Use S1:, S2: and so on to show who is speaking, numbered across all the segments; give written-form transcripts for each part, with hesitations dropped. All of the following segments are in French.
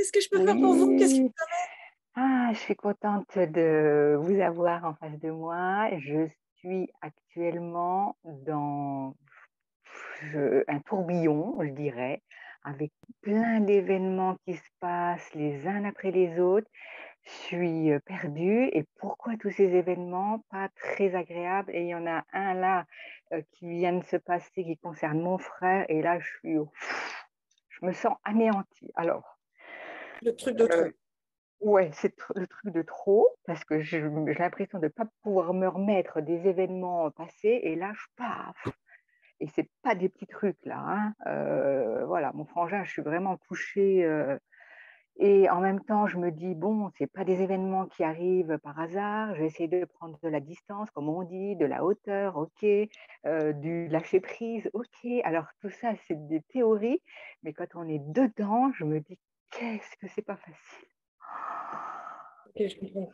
S1: Qu'est-ce que je peux faire pour vous? Qu'est-ce qui...
S2: Oui, je suis contente de vous avoir en face de moi. Je suis actuellement dans un tourbillon, je dirais, avec plein d'événements qui se passent les uns après les autres. Je suis perdue. Et pourquoi tous ces événements pas très agréables? Et il y en a un là qui vient de se passer qui concerne mon frère. Et là, je me sens anéantie. Alors,
S1: Le truc de
S2: euh,
S1: trop.
S2: ouais, c'est le truc de trop parce que j'ai l'impression de ne pas pouvoir me remettre des événements passés et là, je paf! Et c'est pas des petits trucs là, hein. Voilà, mon frangin, je suis vraiment touchée, et en même temps, je me dis: «Bon, c'est pas des événements qui arrivent par hasard, je vais essayer de prendre de la distance, comme on dit, de la hauteur, OK, du lâcher prise, OK». Alors tout ça, c'est des théories, mais quand on est dedans, je me dis: «Qu'est-ce que c'est pas facile».
S1: Ok, je comprends.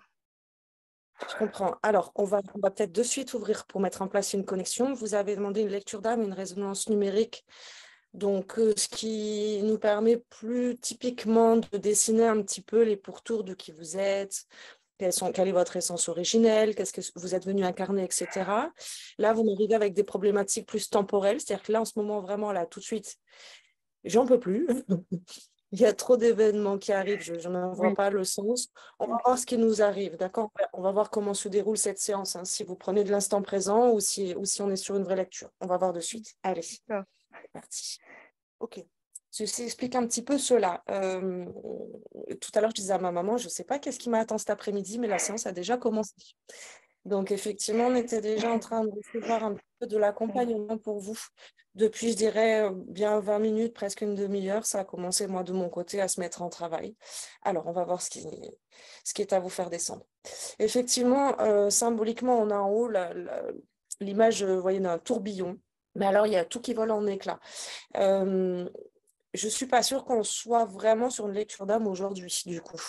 S1: Je comprends. Alors, on va peut-être de suite ouvrir pour mettre en place une connexion. Vous avez demandé une lecture d'âme, une résonance numérique. Donc, ce qui nous permet plus typiquement de dessiner un petit peu les pourtours de qui vous êtes, quelle est votre essence originelle, qu'est-ce que vous êtes venu incarner, etc. Là, vous m'arrivez avec des problématiques plus temporelles, c'est-à-dire que là, en ce moment, vraiment, là, tout de suite, j'en peux plus. Il y a trop d'événements qui arrivent, je n'en vois
S2: Oui,
S1: pas le sens. On va voir ce qui nous arrive, d'accord? On va voir comment se déroule cette séance, hein, si vous prenez de l'instant présent ou si on est sur une vraie lecture. On va voir de suite. Allez,
S2: d'accord.
S1: c'est parti. OK. Ceci explique un petit peu cela. Tout à l'heure, je disais à ma maman, je ne sais pas qu'est-ce qui m'attend cet après-midi, mais la séance a déjà commencé. Donc, effectivement, on était déjà en train de recevoir un peu de l'accompagnement pour vous. Depuis, je dirais, bien 20 minutes, presque une demi-heure, ça a commencé, moi, de mon côté, à se mettre en travail. Alors, on va voir ce qui est à vous faire descendre. Effectivement, symboliquement, on a en haut l'image, vous voyez, d'un tourbillon. Mais alors, il y a tout qui vole en éclats. Euh, je ne suis pas sûre qu'on soit vraiment sur une lecture d'âme aujourd'hui, du coup.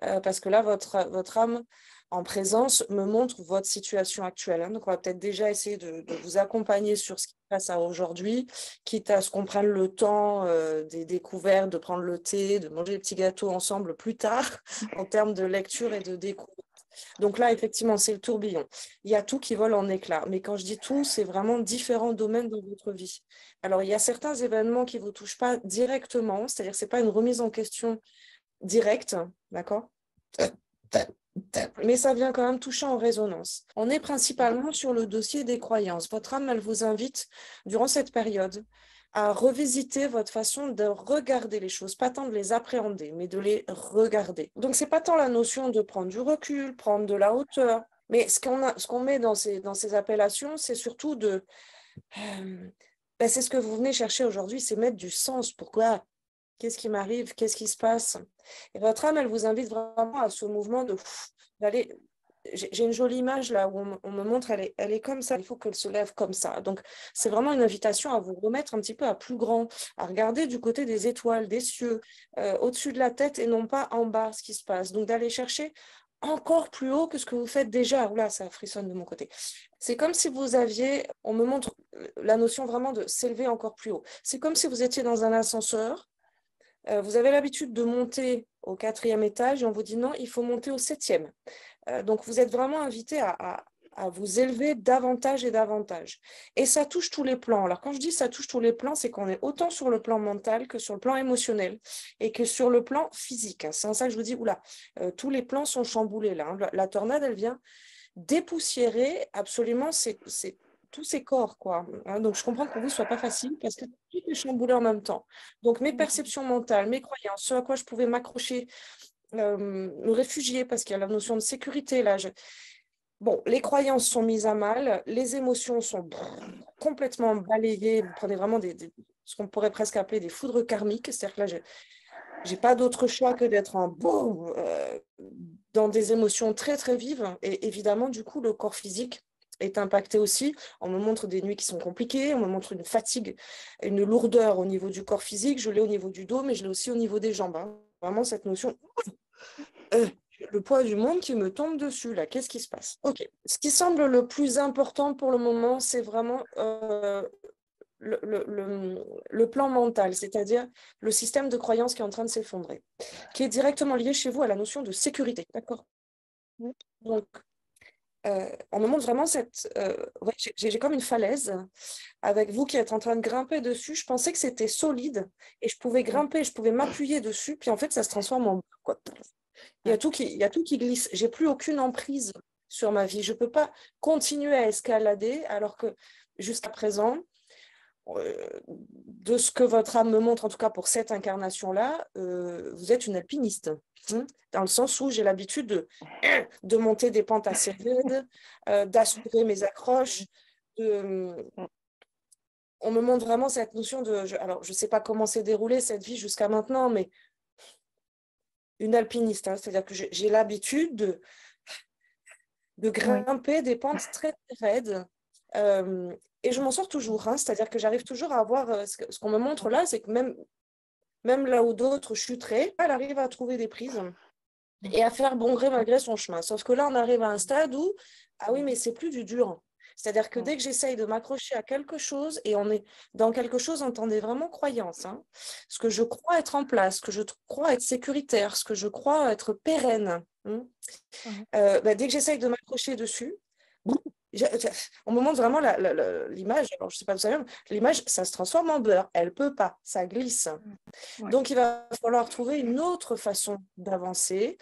S1: Parce que là, votre âme en présence me montre votre situation actuelle, hein. Donc, on va peut-être déjà essayer de vous accompagner sur ce qui se passe à aujourd'hui, quitte à ce qu'on prenne le temps des découvertes, de prendre le thé, de manger les petits gâteaux ensemble plus tard, en termes de lecture et de découverte. Donc là, effectivement, c'est le tourbillon. Il y a tout qui vole en éclats. Mais quand je dis tout, c'est vraiment différents domaines dans votre vie. Alors, il y a certains événements qui ne vous touchent pas directement, c'est-à-dire que ce n'est pas une remise en question directe, d'accord? Mais ça vient quand même toucher en résonance. On est principalement sur le dossier des croyances. Votre âme, elle vous invite, durant cette période, à revisiter votre façon de regarder les choses, pas tant de les appréhender, mais de les regarder. Donc, c'est pas tant la notion de prendre du recul, prendre de la hauteur, mais ce qu'on met dans ces appellations, c'est surtout c'est ce que vous venez chercher aujourd'hui, c'est mettre du sens. Pourquoi? Qu'est-ce qui m'arrive? Qu'est-ce qui se passe? Et votre âme, elle vous invite vraiment à ce mouvement d'aller. J'ai une jolie image là où on me montre, elle est comme ça, il faut qu'elle se lève comme ça. Donc, c'est vraiment une invitation à vous remettre un petit peu à plus grand, à regarder du côté des étoiles, des cieux, au-dessus de la tête et non pas en bas ce qui se passe. Donc, d'aller chercher encore plus haut que ce que vous faites déjà. Oula, ça frissonne de mon côté. C'est comme si vous aviez, on me montre la notion vraiment de s'élever encore plus haut. C'est comme si vous étiez dans un ascenseur. Vous avez l'habitude de monter au 4e étage et on vous dit non, il faut monter au 7e. Donc, vous êtes vraiment invité à vous élever davantage et davantage. Et ça touche tous les plans. Alors, quand je dis ça touche tous les plans, c'est qu'on est autant sur le plan mental que sur le plan émotionnel et que sur le plan physique. C'est en ça que je vous dis, oula, tous les plans sont chamboulés là, hein. La tornade, elle vient dépoussiérer absolument tous ces corps, quoi. Hein, donc, je comprends que pour vous, ce ne soit pas facile parce que tout est chamboulé en même temps. Donc, mes perceptions mentales, mes croyances, ce à quoi je pouvais m'accrocher, me réfugier parce qu'il y a la notion de sécurité là. Bon, les croyances sont mises à mal, les émotions sont complètement balayées. Vous prenez vraiment ce qu'on pourrait presque appeler des foudres karmiques. C'est-à-dire que là, je n'ai pas d'autre choix que d'être dans des émotions très, très vives. Et évidemment, du coup, le corps physique est impacté aussi. On me montre des nuits qui sont compliquées, on me montre une fatigue, une lourdeur au niveau du corps physique. Je l'ai au niveau du dos, mais je l'ai aussi au niveau des jambes, hein. Vraiment, cette notion le poids du monde qui me tombe dessus, là, qu'est-ce qui se passe? Ok. Ce qui semble le plus important pour le moment, c'est vraiment le plan mental, c'est-à-dire le système de croyance qui est en train de s'effondrer, qui est directement lié chez vous à la notion de sécurité. D'accord? Donc, on me montre vraiment ouais, j'ai comme une falaise avec vous qui êtes en train de grimper dessus. Je pensais que c'était solide et je pouvais grimper, je pouvais m'appuyer dessus, puis en fait, ça se transforme en... quoi. Il y a tout qui glisse. J'ai plus aucune emprise sur ma vie. Je ne peux pas continuer à escalader alors que jusqu'à présent, de ce que votre âme me montre, en tout cas pour cette incarnation-là, vous êtes une alpiniste. Dans le sens où j'ai l'habitude de monter des pentes assez raides, d'assurer mes accroches. On me montre vraiment cette notion de... alors, je ne sais pas comment s'est déroulée cette vie jusqu'à maintenant, mais une alpiniste, hein, c'est-à-dire que j'ai l'habitude de grimper des pentes très, très raides. Et je m'en sors toujours, hein, c'est-à-dire que j'arrive toujours à avoir... ce qu'on me montre là, c'est que même là où d'autres chuteraient, elle arrive à trouver des prises et à faire bon gré malgré son chemin. Sauf que là, on arrive à un stade où, ah oui, mais c'est plus du dur. C'est-à-dire que dès que j'essaye de m'accrocher à quelque chose, et on est dans quelque chose, entendez vraiment croyance, hein, ce que je crois être en place, ce que je crois être sécuritaire, ce que je crois être pérenne, dès que j'essaye de m'accrocher dessus, on me montre vraiment l'image, alors je ne sais pas, vous savez, l'image, ça se transforme en beurre, elle ne peut pas, ça glisse. Donc, il va falloir trouver une autre façon d'avancer,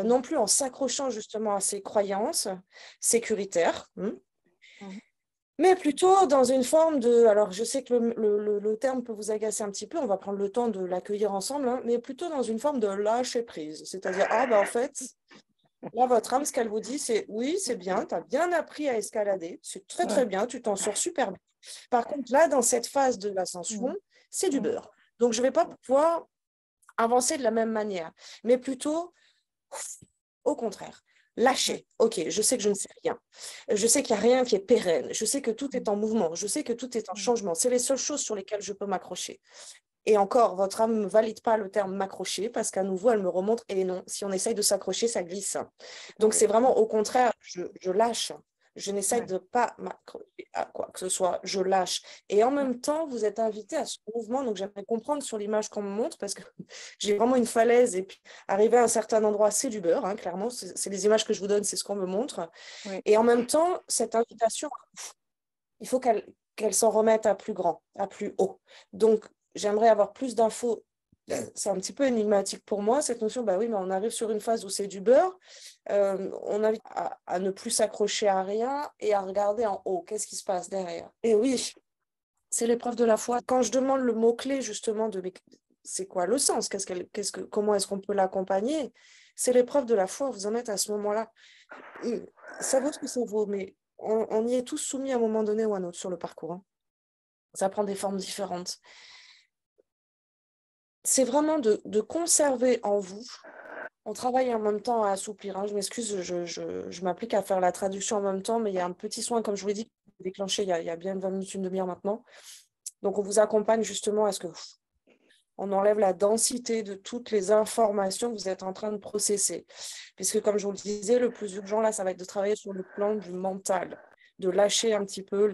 S1: non plus en s'accrochant justement à ses croyances sécuritaires, mais plutôt dans une forme de... Alors, je sais que le terme peut vous agacer un petit peu, on va prendre le temps de l'accueillir ensemble, hein, mais plutôt dans une forme de lâcher prise. C'est-à-dire, en fait, là, votre âme, ce qu'elle vous dit, c'est oui, c'est bien, tu as bien appris à escalader, c'est très, très bien, tu t'en sors super bien. Par contre, là, dans cette phase de l'ascension, c'est du beurre. Donc, je ne vais pas pouvoir avancer de la même manière, mais plutôt, au contraire, lâcher. Ok, je sais que je ne sais rien. Je sais qu'il n'y a rien qui est pérenne. Je sais que tout est en mouvement. Je sais que tout est en changement. C'est les seules choses sur lesquelles je peux m'accrocher. Et encore, votre âme ne valide pas le terme m'accrocher parce qu'à nouveau, elle me remontre, et non, si on essaye de s'accrocher, ça glisse. Donc, c'est vraiment au contraire, je lâche. Je n'essaye de pas m'accrocher à quoi que ce soit, je lâche. Et en même temps, vous êtes invité à ce mouvement, donc j'aimerais comprendre sur l'image qu'on me montre parce que j'ai vraiment une falaise et puis arriver à un certain endroit, c'est du beurre, hein, clairement, c'est les images que je vous donne, c'est ce qu'on me montre. Et en même temps, cette invitation, il faut qu'elle s'en remette à plus grand, à plus haut. Donc, j'aimerais avoir plus d'infos. C'est un petit peu énigmatique pour moi, cette notion, bah oui, mais on arrive sur une phase où c'est du beurre, on invite à ne plus s'accrocher à rien et à regarder en haut, qu'est-ce qui se passe derrière. Et oui, c'est l'épreuve de la foi. Quand je demande le mot-clé, justement, c'est quoi le sens? Comment est-ce qu'on peut l'accompagner? C'est l'épreuve de la foi, vous en êtes à ce moment-là. Ça vaut ce que ça vaut, mais on y est tous soumis à un moment donné ou à un autre sur le parcours, hein. Ça prend des formes différentes. C'est vraiment de conserver en vous. On travaille en même temps à assouplir, hein. Je m'excuse, je m'applique à faire la traduction en même temps, mais il y a un petit soin, comme je vous l'ai dit, déclenché il y a bien 20 minutes, une demi-heure maintenant. Donc, on vous accompagne justement à ce que on enlève la densité de toutes les informations que vous êtes en train de processer. Puisque, comme je vous le disais, le plus urgent, là, ça va être de travailler sur le plan du mental, de lâcher un petit peu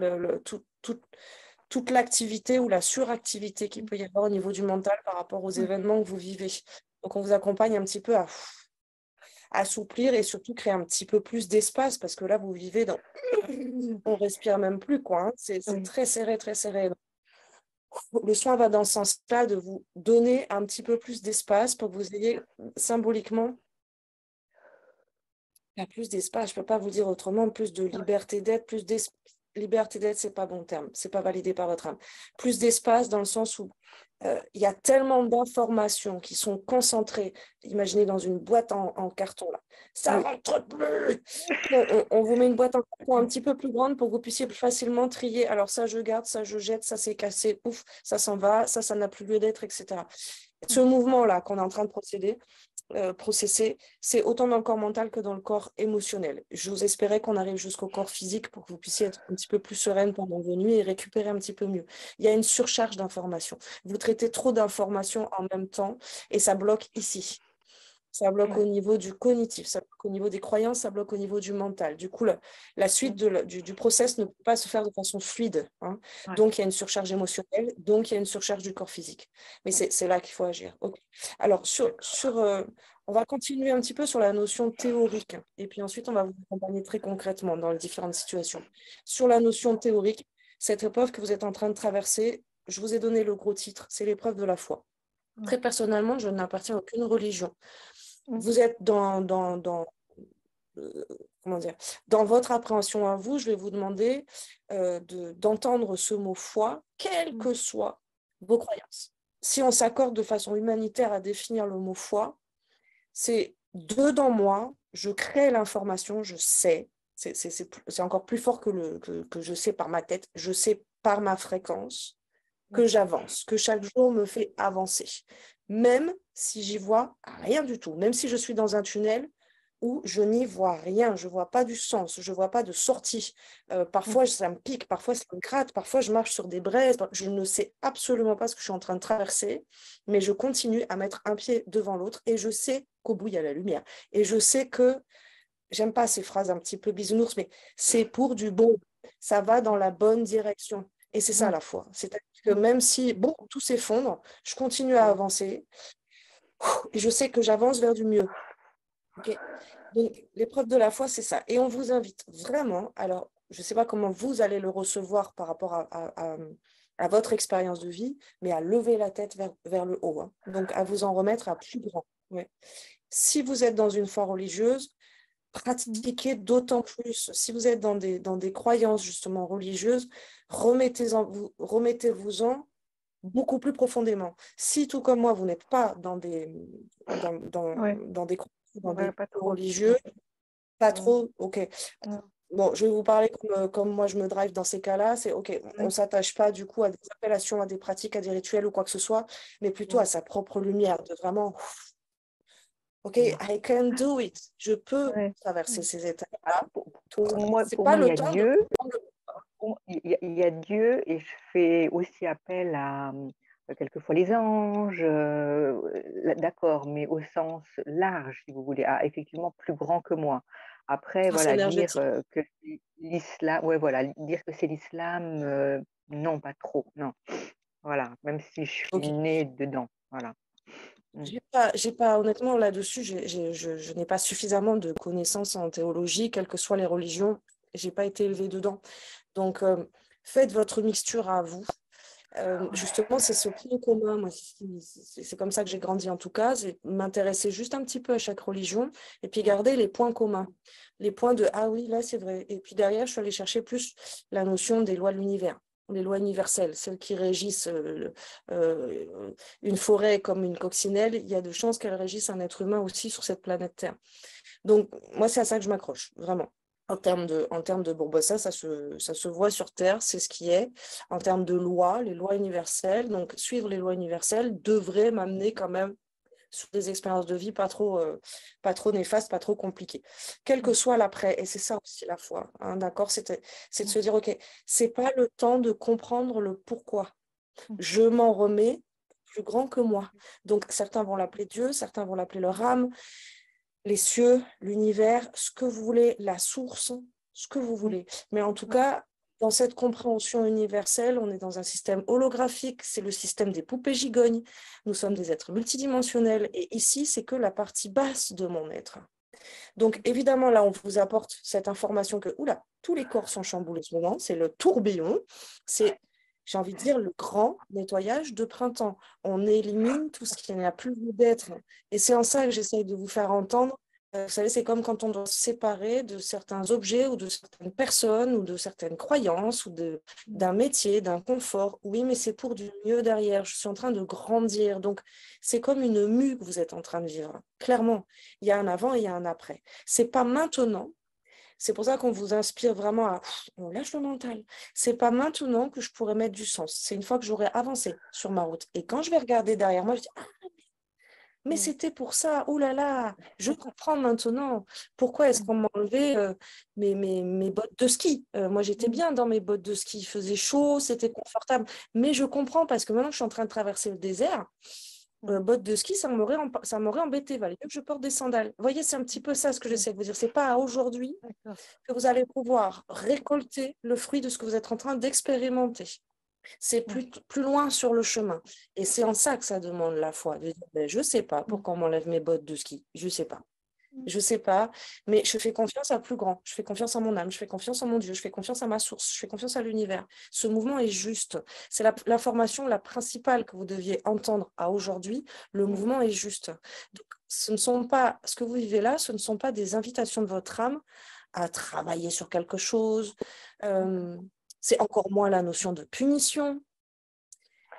S1: toute l'activité ou la suractivité qu'il peut y avoir au niveau du mental par rapport aux événements que vous vivez. Donc, on vous accompagne un petit peu à assouplir et surtout créer un petit peu plus d'espace parce que là, vous vivez dans... On respire même plus, quoi, hein. C'est très serré, très serré. Le soin va dans ce sens-là de vous donner un petit peu plus d'espace pour que vous ayez symboliquement plus d'espace, je ne peux pas vous dire autrement, plus de liberté d'être, plus d'espace. Liberté d'être, ce n'est pas bon terme, ce n'est pas validé par votre âme. Plus d'espace dans le sens où il y a tellement d'informations qui sont concentrées, imaginez dans une boîte en carton, là. Ça rentre plus. On vous met une boîte en carton un petit peu plus grande pour que vous puissiez plus facilement trier. Alors ça, je garde, ça, je jette, ça, c'est cassé, ouf, ça s'en va, ça n'a plus lieu d'être, etc. Ce mouvement-là qu'on est en train de processer, c'est autant dans le corps mental que dans le corps émotionnel. Je vous espérais qu'on arrive jusqu'au corps physique pour que vous puissiez être un petit peu plus sereine pendant vos nuits et récupérer un petit peu mieux. Il y a une surcharge d'informations. Vous traitez trop d'informations en même temps et ça bloque ici. Ça bloque au niveau du cognitif, ça bloque au niveau des croyances, ça bloque au niveau du mental. Du coup, la suite du process ne peut pas se faire de façon fluide, hein. Donc, il y a une surcharge émotionnelle, donc il y a une surcharge du corps physique. Mais c'est là qu'il faut agir. Okay. Alors, on va continuer un petit peu sur la notion théorique, et puis ensuite, on va vous accompagner très concrètement dans les différentes situations. Sur la notion théorique, cette épreuve que vous êtes en train de traverser, je vous ai donné le gros titre, c'est l'épreuve de la foi. Très personnellement, je n'appartiens à aucune religion. Vous êtes comment dire, dans votre appréhension à vous, je vais vous demander d'entendre ce mot foi, quelles que soient vos croyances. Si on s'accorde de façon humanitaire à définir le mot foi, c'est dedans moi, je crée l'information, je sais, c'est encore plus fort que je sais par ma tête, je sais par ma fréquence que j'avance, que chaque jour me fait avancer. Même si j'y vois rien du tout, même si je suis dans un tunnel où je n'y vois rien, je ne vois pas du sens, je ne vois pas de sortie. Parfois, ça me pique, parfois, ça me gratte, parfois, je marche sur des braises. Je ne sais absolument pas ce que je suis en train de traverser, mais je continue à mettre un pied devant l'autre et je sais qu'au bout, il y a la lumière. Et je sais que, j'aime pas ces phrases un petit peu bisounours, mais c'est pour du bon. Ça va dans la bonne direction. Et c'est ça la foi. C'est-à-dire que même si, bon, tout s'effondre, je continue à avancer et je sais que j'avance vers du mieux. Okay. Donc, l'épreuve de la foi, c'est ça. Et on vous invite vraiment, alors, je ne sais pas comment vous allez le recevoir par rapport à votre expérience de vie, mais à lever la tête vers le haut, hein. Donc, à vous en remettre à plus grand. Ouais. Si vous êtes dans une foi religieuse, pratiquez d'autant plus. Si vous êtes dans des croyances justement religieuses, remettez-vous-en beaucoup plus profondément. Si, tout comme moi, vous n'êtes pas dans des dans des
S2: pas trop.
S1: religieux, pas trop, ok. Bon, je vais vous parler comme moi je me drive dans ces cas-là, c'est ok, on ne s'attache pas du coup à des appellations, à des pratiques, à des rituels ou quoi que ce soit, mais plutôt à sa propre lumière, de vraiment, ok, I can do it, je peux traverser ces étapes-là.
S2: Pour moi,
S1: C'est pas
S2: il y
S1: le
S2: a
S1: temps de
S2: Dieu.
S1: comprendre
S2: Il y a Dieu et je fais aussi appel à quelquefois les anges, d'accord, mais au sens large, si vous voulez, à effectivement plus grand que moi. Après,
S1: force
S2: voilà, dire
S1: énergétique.
S2: que l'islam, ouais, voilà, dire que c'est l'islam, non, pas trop, non. Voilà, même si je suis
S1: Ok.
S2: née dedans, voilà.
S1: J'ai pas, honnêtement, là-dessus, je n'ai pas suffisamment de connaissances en théologie, quelles que soient les religions. J'ai pas été élevée dedans. Donc, faites votre mixture à vous. Justement, c'est ce point commun. Moi, c'est comme ça que j'ai grandi en tout cas. C'est m'intéresser juste un petit peu à chaque religion et puis garder les points communs. Les points de ah oui, là, c'est vrai. Et puis derrière, je suis allée chercher plus la notion des lois de l'univers. Les lois universelles, celles qui régissent une forêt comme une coccinelle, il y a de chances qu'elles régissent un être humain aussi sur cette planète Terre. Donc, moi, c'est à ça que je m'accroche, vraiment. Bon, bah ça se voit sur Terre, c'est ce qui est. En termes de lois, les lois universelles, donc suivre les lois universelles devrait m'amener quand même sur des expériences de vie pas trop néfastes, pas trop compliquées. Quel que soit l'après, et c'est ça aussi la foi, hein, d'accord, c'est de se dire, ok, c'est pas le temps de comprendre le pourquoi. Je m'en remets plus grand que moi. Donc certains vont l'appeler Dieu, certains vont l'appeler leur âme, les cieux, l'univers, ce que vous voulez, la source, ce que vous voulez. Mais en tout cas, dans cette compréhension universelle, on est dans un système holographique, c'est le système des poupées gigognes. Nous sommes des êtres multidimensionnels et ici, c'est que la partie basse de mon être. Donc évidemment, là, on vous apporte cette information que, oula, tous les corps sont chamboulés en ce moment, c'est le tourbillon, c'est, j'ai envie de dire, le grand nettoyage de printemps. On élimine tout ce qui n'a plus lieu d'être. Et c'est en ça que j'essaye de vous faire entendre. Vous savez, c'est comme quand on doit se séparer de certains objets ou de certaines personnes ou de certaines croyances ou d'un métier, d'un confort. Oui, mais c'est pour du mieux derrière. Je suis en train de grandir. Donc, c'est comme une mue que vous êtes en train de vivre. Clairement, il y a un avant et il y a un après. C'est pas maintenant. C'est pour ça qu'on vous inspire vraiment à on lâche le mental. C'est pas maintenant que je pourrais mettre du sens. C'est une fois que j'aurai avancé sur ma route. Et quand je vais regarder derrière moi, je dis mais c'était pour ça. Oh là là, je comprends maintenant. Pourquoi est-ce qu'on m'a enlevé mes bottes de ski? Moi, j'étais bien dans mes bottes de ski. Il faisait chaud, c'était confortable. Mais je comprends parce que maintenant que je suis en train de traverser le désert, bottes de ski, ça m'aurait embêté. Il valait mieux que je porte des sandales. Vous voyez, c'est un petit peu ça ce que j'essaie de vous dire. Ce n'est pas à aujourd'hui que vous allez pouvoir récolter le fruit de ce que vous êtes en train d'expérimenter. C'est plus loin sur le chemin. Et c'est en ça que ça demande la foi. De dire, ben, je ne sais pas pourquoi on m'enlève mes bottes de ski. Je ne sais pas. Je ne sais pas, mais je fais confiance à plus grand. Je fais confiance à mon âme, je fais confiance à mon Dieu, je fais confiance à ma source, je fais confiance à l'univers. Ce mouvement est juste. C'est la formation la principale que vous deviez entendre à aujourd'hui. Le mouvement est juste. Donc, ce que vous vivez là, ce ne sont pas des invitations de votre âme à travailler sur quelque chose. C'est encore moins la notion de punition.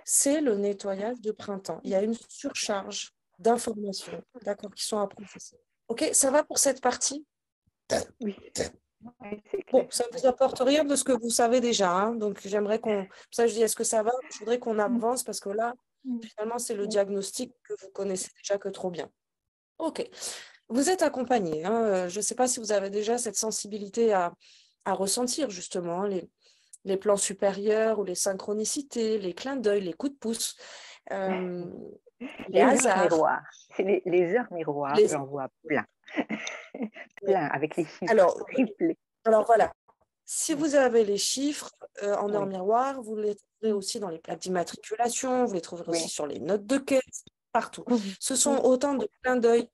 S1: C'est le nettoyage de printemps. Il y a une surcharge d'informations, d'accord, qui sont à processer. OK, ça va pour cette partie?
S2: Oui, c'est
S1: Bon,
S2: clair.
S1: ça ne vous apporte rien de ce que vous savez déjà, hein, donc j'aimerais qu'on... Pour ça, je dis, est-ce que ça va? Je voudrais qu'on avance parce que là, finalement, c'est le diagnostic que vous connaissez déjà que trop bien. OK. Vous êtes accompagné, hein, je ne sais pas si vous avez déjà cette sensibilité à ressentir justement hein, les plans supérieurs ou les synchronicités, les clins d'œil, les coups de pouce, les
S2: Les heures
S1: hasards.
S2: miroirs. C'est les heures miroirs,
S1: Les...
S2: j'en vois plein. Plein, avec les chiffres
S1: Alors,
S2: triplés.
S1: alors voilà, si vous avez les chiffres en heure
S2: Oui,
S1: miroir, vous les trouverez aussi dans les plaques d'immatriculation, vous les trouverez aussi
S2: oui.
S1: sur les notes de caisse, partout. Ce sont autant de clins d'œil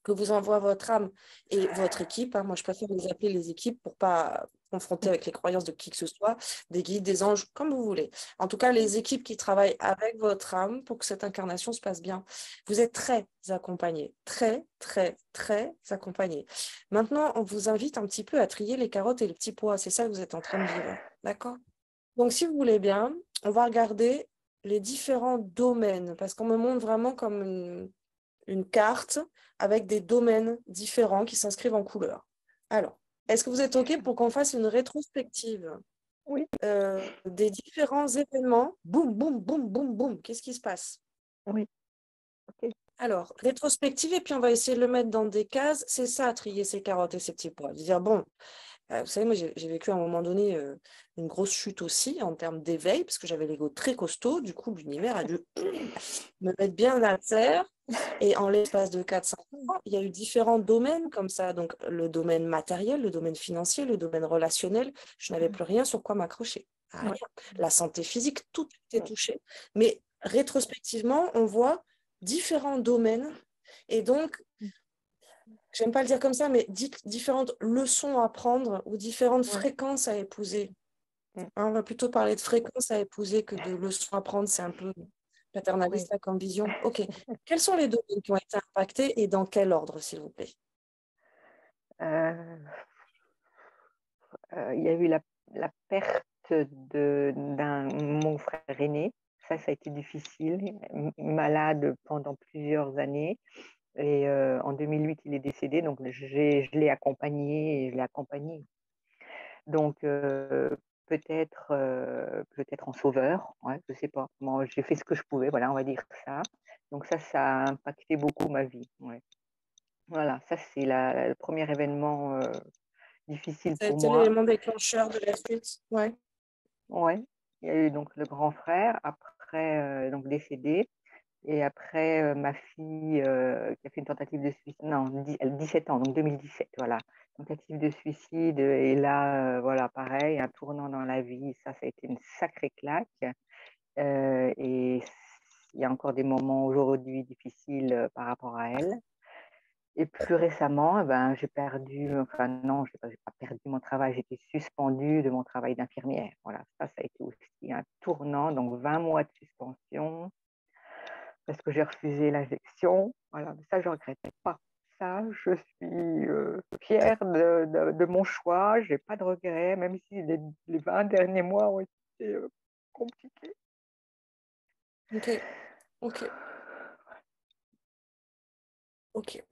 S1: que vous envoie votre âme et votre équipe. Hein. Moi, je préfère les appeler les équipes pour pas confronter avec les croyances de qui que ce soit, des guides, des anges, comme vous voulez. En tout cas, les équipes qui travaillent avec votre âme pour que cette incarnation se passe bien. Vous êtes très accompagnés, très, très, très accompagnés. Maintenant, on vous invite un petit peu à trier les carottes et les petits pois. C'est ça que vous êtes en train de vivre. D'accord? Donc, si vous voulez bien, on va regarder les différents domaines parce qu'on me montre vraiment comme une carte avec des domaines différents qui s'inscrivent en couleur. Alors, est-ce que vous êtes OK pour qu'on fasse une rétrospective
S2: Oui,
S1: des différents événements? Boum, boum, boum, boum, boum. Qu'est-ce qui se passe?
S2: oui, ok.
S1: Alors, rétrospective, et puis on va essayer de le mettre dans des cases. C'est ça, trier ces carottes et ces petits pois. Dire, bon, vous savez, moi, j'ai vécu à un moment donné une grosse chute aussi en termes d'éveil, parce que j'avais l'ego très costaud. Du coup, l'univers a dû me mettre bien à terre. Et en l'espace de 4-5 ans, il y a eu différents domaines comme ça. Donc, le domaine matériel, le domaine financier, le domaine relationnel. Je n'avais plus rien sur quoi m'accrocher. Rien.
S2: Ouais.
S1: La santé physique, tout était touché. Mais rétrospectivement, on voit différents domaines. Et donc, j'aime pas le dire comme ça, mais différentes leçons à prendre ou différentes
S2: Ouais.
S1: fréquences à épouser.
S2: Mm.
S1: Hein, on va plutôt parler de fréquences à épouser que de leçons à prendre. C'est un peu
S2: Oui.
S1: paternaliste là, comme vision. OK. Quels sont les domaines qui ont été impactés et dans quel ordre, s'il vous plaît?
S2: Euh, il y a eu la perte d'un mon frère aîné. Ça a été difficile. Malade pendant plusieurs années. Et en 2008, il est décédé. Donc, je l'ai accompagné et je l'ai accompagné. Donc, peut-être en sauveur, ouais, je sais pas. Moi, j'ai fait ce que je pouvais, voilà, on va dire ça. Donc ça a impacté beaucoup ma vie. Ouais. Voilà, ça c'est le premier événement difficile
S1: Ça a
S2: pour
S1: été
S2: moi.
S1: l'élément déclencheur de la suite. Ouais.
S2: Ouais. Il y a eu donc le grand frère, après donc décédé, et après ma fille qui a fait une tentative de suicide, non, elle a 17 ans, donc 2017, voilà. Tentative de suicide, et là, voilà, pareil, un tournant dans la vie, ça a été une sacrée claque. Et il y a encore des moments aujourd'hui difficiles par rapport à elle. Et plus récemment, ben, j'ai perdu, enfin non, je n'ai pas perdu mon travail, j'ai été suspendue de mon travail d'infirmière. Voilà, ça a été aussi un tournant, donc 20 mois de suspension parce que j'ai refusé l'injection. Voilà, mais ça, je ne regrette pas. Ça, je suis fière de mon choix, je n'ai pas de regrets, même si les 20 derniers mois ont été compliqués.
S1: OK. OK. OK.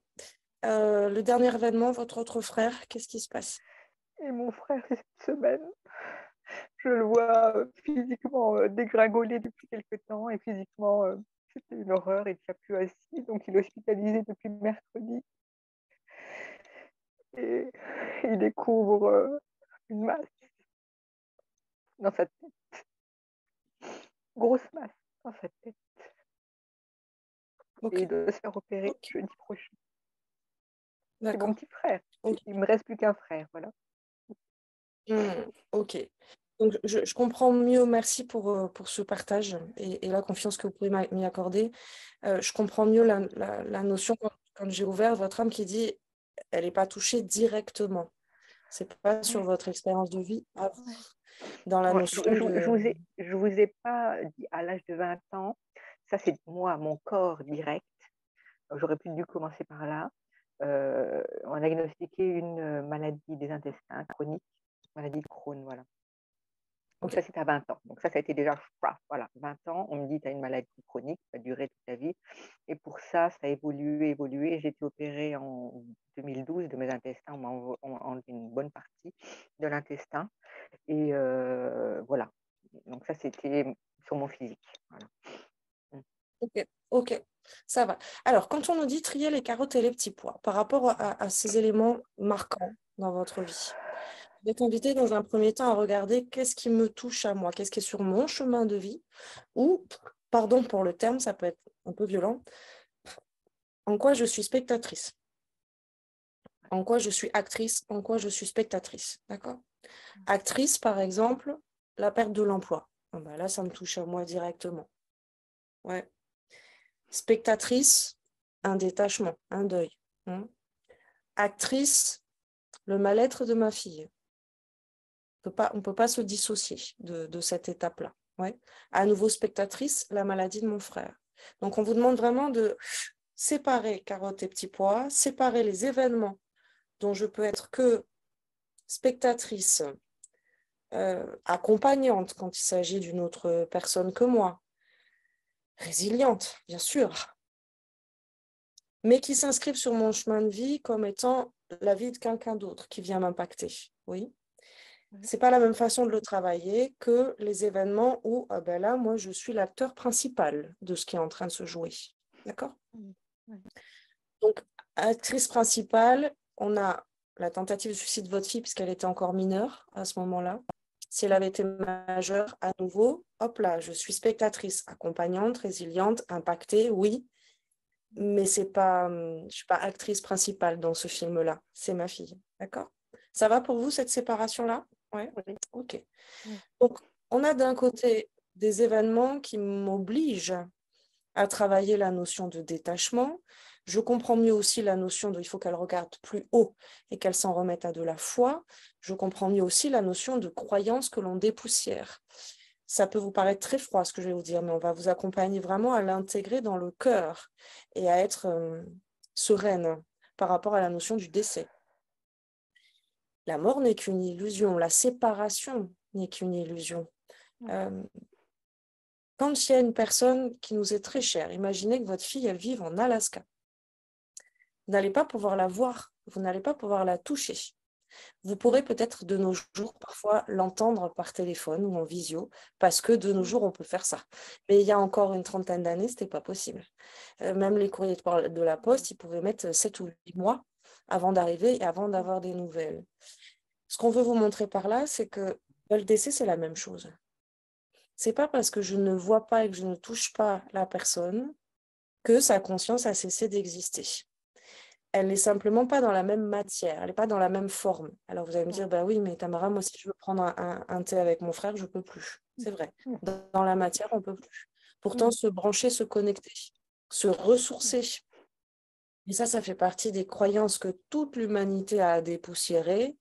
S1: Le dernier événement, votre autre frère, qu'est-ce qui se passe?
S2: Et mon frère, cette semaine, je le vois physiquement dégringoler depuis quelque temps, et physiquement, c'était une horreur, il ne tient plus assis, donc il est hospitalisé depuis mercredi. Et il découvre une masse dans sa tête, grosse masse dans sa tête.
S1: Ok,
S2: Et il doit se faire opérer
S1: ok,
S2: jeudi prochain. C'est mon
S1: d'accord.
S2: petit frère.
S1: Ok.
S2: Il me reste plus qu'un frère, voilà.
S1: Ok. Donc, je comprends mieux, merci pour ce partage et la confiance que vous pouvez m'y accorder. Je comprends mieux la notion quand j'ai ouvert votre âme qui dit elle n'est pas touchée directement. C'est pas sur
S2: Ouais,
S1: votre expérience de vie à vous,
S2: ouais.
S1: dans la
S2: Ouais,
S1: notion de...
S2: je vous ai pas dit à l'âge de 20 ans, ça c'est moi, mon corps direct. J'aurais pu dû commencer par là. On a diagnostiqué une maladie des intestins chronique, maladie de Crohn, voilà. Donc
S1: Ok,
S2: ça, c'était à 20 ans. Donc ça a été déjà, paf, voilà, 20 ans. On me dit, tu as une maladie chronique, ça va durer toute ta vie. Et pour ça, ça a évolué, évolué. J'ai été opérée en 2012 de mes intestins. On m'a enlevé une bonne partie de l'intestin. Et voilà. Donc ça, c'était sur mon physique. Voilà. Mm.
S1: ok, ok, ça va. Alors, quand on nous dit trier les carottes et les petits pois par rapport à ces éléments marquants dans votre vie, vous êtes invité dans un premier temps à regarder qu'est-ce qui me touche à moi, qu'est-ce qui est sur mon chemin de vie, ou, pardon pour le terme, ça peut être un peu violent, en quoi je suis spectatrice, en quoi je suis actrice, en quoi je suis spectatrice. D'accord? Actrice, par exemple, la perte de l'emploi. Ah ben là, ça me touche à moi directement. Ouais. Spectatrice, un détachement, un deuil. Hein. Actrice, le mal-être de ma fille. On peut pas se dissocier de cette étape-là. Ouais. À nouveau spectatrice, la maladie de mon frère. Donc, on vous demande vraiment de séparer carottes et petits pois, séparer les événements dont je peux être que spectatrice, accompagnante quand il s'agit d'une autre personne que moi, résiliente, bien sûr, mais qui s'inscrivent sur mon chemin de vie comme étant la vie de quelqu'un d'autre qui vient m'impacter. Oui.
S2: Ouais.
S1: C'est pas la même façon de le travailler que les événements où, ah ben là, moi, je suis l'acteur principal de ce qui est en train de se jouer. D'accord?
S2: Mm. Ouais.
S1: Donc, actrice principale, on a la tentative de suicide de votre fille puisqu'elle était encore mineure à ce moment-là. Si elle avait été majeure, à nouveau, hop là, je suis spectatrice, accompagnante, résiliente, impactée, oui, mais je ne suis pas actrice principale dans ce film-là. C'est ma fille. D'accord? Ça va pour vous, cette séparation-là? Ouais.
S2: Oui.
S1: OK.
S2: Oui.
S1: Donc, on a d'un côté des événements qui m'obligent à travailler la notion de détachement. Je comprends mieux aussi la notion de il faut qu'elle regarde plus haut et qu'elle s'en remette à de la foi. Je comprends mieux aussi la notion de croyance que l'on dépoussière. Ça peut vous paraître très froid ce que je vais vous dire, mais on va vous accompagner vraiment à l'intégrer dans le cœur et à être sereine par rapport à la notion du décès. La mort n'est qu'une illusion, la séparation n'est qu'une illusion.
S2: Ouais.
S1: Euh, Quand il y a une personne qui nous est très chère, imaginez que votre fille, elle vive en Alaska. Vous n'allez pas pouvoir la voir, vous n'allez pas pouvoir la toucher. Vous
S2: Mm.
S1: pourrez peut-être de nos jours parfois l'entendre par téléphone ou en visio, parce que de nos jours, on peut faire ça. Mais il y a encore une trentaine d'années, ce n'était pas possible. Même les courriers de la poste, ils pouvaient mettre 7 ou 8 mois avant d'arriver et avant d'avoir des nouvelles. Ce qu'on veut vous montrer par là, c'est que le décès, c'est la même chose. C'est pas parce que je ne vois pas et que je ne touche pas la personne que sa conscience a cessé d'exister. Elle n'est simplement pas dans la même matière, elle n'est pas dans la même forme. Alors vous allez me dire, bah oui, mais Tamara, moi, si je veux prendre un thé avec mon frère, je ne peux plus. C'est vrai.
S2: Mm.
S1: Dans la matière, on ne peut plus. Pourtant,
S2: Mm.
S1: se brancher, se connecter, se ressourcer. Et ça fait partie des croyances que toute l'humanité a dépoussiérées.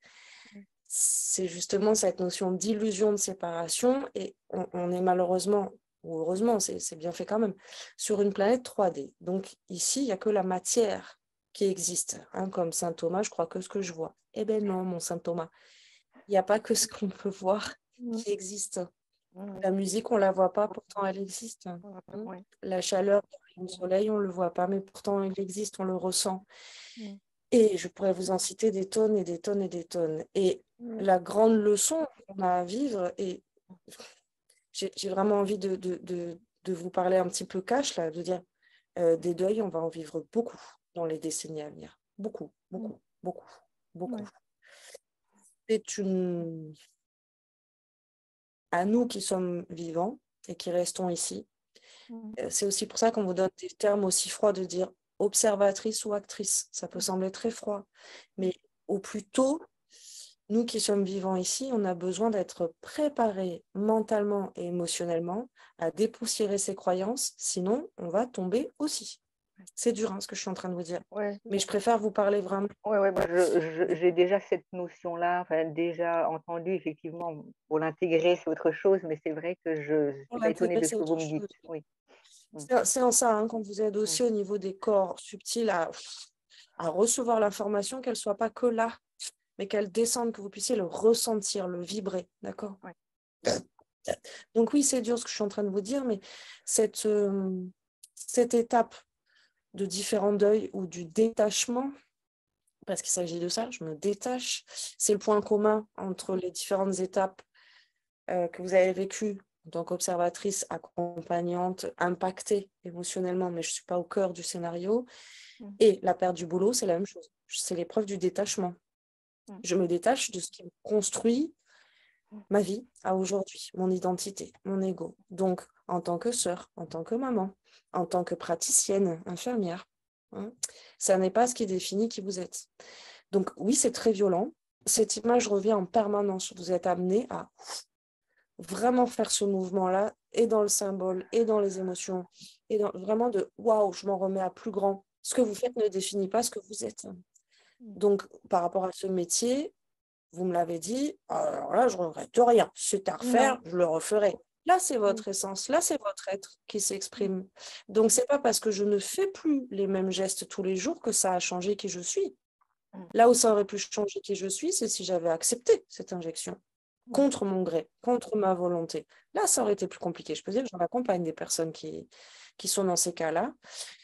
S1: C'est justement cette notion d'illusion de séparation. Et on est malheureusement, ou heureusement, c'est bien fait quand même, sur une planète 3D. Donc ici, il n'y a que la matière qui existe. Hein, comme Saint Thomas, je crois que ce que je vois. Eh bien non, mon Saint Thomas, il n'y a pas que ce qu'on peut voir
S2: Mm.
S1: qui existe.
S2: Mm.
S1: La musique, on ne la voit pas, pourtant elle existe. Hein.
S2: Ouais.
S1: La chaleur du soleil, on ne le voit pas, mais pourtant il existe, on le ressent.
S2: Mm.
S1: Et je pourrais vous en citer des tonnes et des tonnes et des tonnes. Et
S2: Mm.
S1: la grande leçon qu'on a à vivre, et j'ai vraiment envie de vous parler un petit peu cash, là, de dire des deuils, on va en vivre beaucoup dans les décennies à venir. Beaucoup,
S2: Mm.
S1: beaucoup, beaucoup, beaucoup.
S2: Ouais.
S1: C'est à nous qui sommes vivants et qui restons ici, C'est aussi pour ça qu'on vous donne des termes aussi froids de dire observatrice ou actrice. Ça peut sembler très froid, mais au plus tôt, nous qui sommes vivants ici, on a besoin d'être préparés mentalement et émotionnellement à dépoussiérer ses croyances, sinon on va tomber aussi. C'est dur ce que je suis en train de vous dire,
S2: Ouais,
S1: mais je préfère vous parler vraiment.
S2: ouais, moi, j'ai déjà cette notion-là, enfin, déjà entendue, effectivement, pour l'intégrer, c'est autre chose, mais c'est vrai que je ne
S1: Pour
S2: suis pas étonnée
S1: l'intégrer,
S2: de ce
S1: c'est
S2: que vous
S1: autre
S2: me dites.
S1: chose.
S2: Oui. Mm,
S1: C'est en ça qu'on vous aide
S2: mm,
S1: aussi au niveau des corps subtils à recevoir l'information, qu'elle ne soit pas que là, mais qu'elle descende, que vous puissiez le ressentir, le vibrer, d'accord?
S2: ouais,
S1: Donc oui, c'est dur ce que je suis en train de vous dire, mais cette étape de différent deuil ou du détachement, parce qu'il s'agit de ça, je me détache, c'est le point commun entre les différentes étapes que vous avez vécues en tant qu'observatrice, accompagnante, impactée émotionnellement, mais je ne suis pas au cœur du scénario.
S2: mm,
S1: Et la perte du boulot, c'est la même chose. C'est l'épreuve du détachement.
S2: mm,
S1: Je me détache de ce qui me construit
S2: mm,
S1: ma vie à aujourd'hui, mon identité, mon ego. Donc, en tant que sœur, en tant que maman, en tant que praticienne, infirmière, hein, ça n'est pas ce qui définit qui vous êtes. Donc, oui, c'est très violent. Cette image revient en permanence. Vous êtes amené à vraiment faire ce mouvement-là, et dans le symbole, et dans les émotions, et vraiment de waouh, je m'en remets à plus grand. Ce que vous faites ne définit pas ce que vous êtes.
S2: mm,
S1: Donc, par rapport à ce métier, vous me l'avez dit, alors là, je ne regrette rien. Si c'est à
S2: non,
S1: refaire, je le referai. Là, c'est
S2: oui,
S1: votre essence, là, c'est votre être qui
S2: mm,
S1: s'exprime. Donc, ce n'est pas parce que je ne fais plus les mêmes gestes tous les jours que ça a changé qui je suis.
S2: mm,
S1: Là où ça aurait pu changer qui je suis, c'est si j'avais accepté cette injection
S2: mm,
S1: contre mon gré, contre ma volonté. Là, ça aurait été plus compliqué. Je peux dire que j'en accompagne des personnes qui sont dans ces cas-là.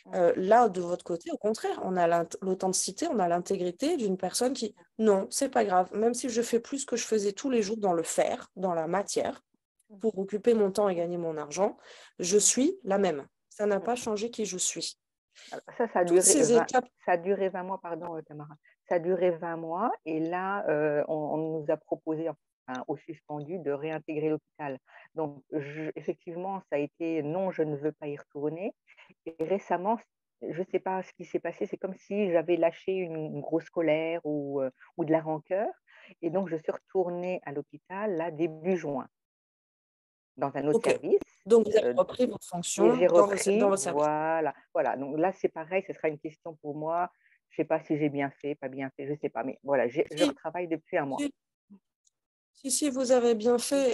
S2: mm,
S1: Là, de votre côté, au contraire, on a l'authenticité, on a l'intégrité d'une personne qui, non, c'est pas grave, même si je fais plus ce que je faisais tous les jours dans le faire, dans la matière,
S2: mm,
S1: pour occuper mon temps et gagner mon argent, je
S2: mm,
S1: suis la même. Ça n'a
S2: mm.
S1: pas changé qui je suis.
S2: Alors,
S1: Toutes ces étapes,
S2: ça a duré 20 mois, pardon, Tamara. Ça a duré 20 mois et là, on nous a proposé, enfin, au suspendu, de réintégrer l'hôpital. Donc, effectivement, ça a été non, je ne veux pas y retourner. Et récemment, je ne sais pas ce qui s'est passé, c'est comme si j'avais lâché une grosse colère ou de la rancœur. Et donc, je suis retournée à l'hôpital, là, début juin, dans un autre
S1: ok.
S2: service.
S1: Donc, vous avez
S2: euh,
S1: repris vos
S2: et
S1: fonctions
S2: j'ai
S1: dans
S2: repris,
S1: votre service.
S2: voilà, voilà. Donc là, c'est pareil, ce sera une question pour moi. Je sais pas si j'ai bien fait, pas bien fait, je sais pas, mais voilà, je
S1: Si,
S2: retravaille depuis un mois.
S1: si, si, vous avez bien fait.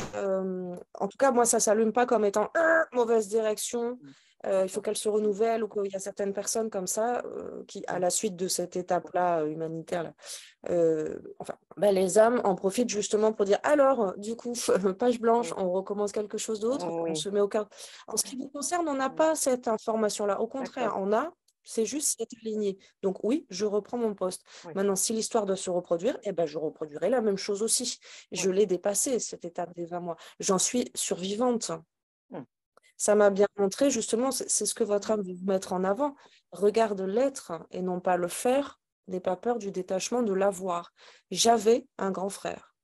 S1: En tout cas, moi, ça ne s'allume pas comme étant mauvaise direction.
S2: Mmh.
S1: Il faut
S2: D'accord.
S1: qu'elle se renouvelle ou qu'il y a certaines personnes comme ça qui, à
S2: Mmh.
S1: la suite de cette étape-là humanitaire, là, enfin, ben, les âmes en profitent justement pour dire alors, du coup, page blanche,
S2: Oui,
S1: on recommence quelque chose d'autre, on
S2: oui.
S1: se met au cœur. En ce qui vous concerne, on n'a
S2: Mmh.
S1: pas cette information-là. Au
S2: D'accord.
S1: contraire, c'est juste être aligné. Donc oui, je reprends mon poste.
S2: Oui,
S1: Maintenant, si l'histoire doit se reproduire, eh ben, je reproduirai la même chose aussi.
S2: oui.
S1: Je l'ai dépassée, cette étape des 20 mois. J'en suis survivante.
S2: Mmh.
S1: Ça m'a bien montré, justement, c'est ce que votre
S2: Mmh.
S1: âme veut vous mettre en avant. Regarde l'être et non pas le faire. N'aie pas peur du détachement de l'avoir. J'avais un grand frère.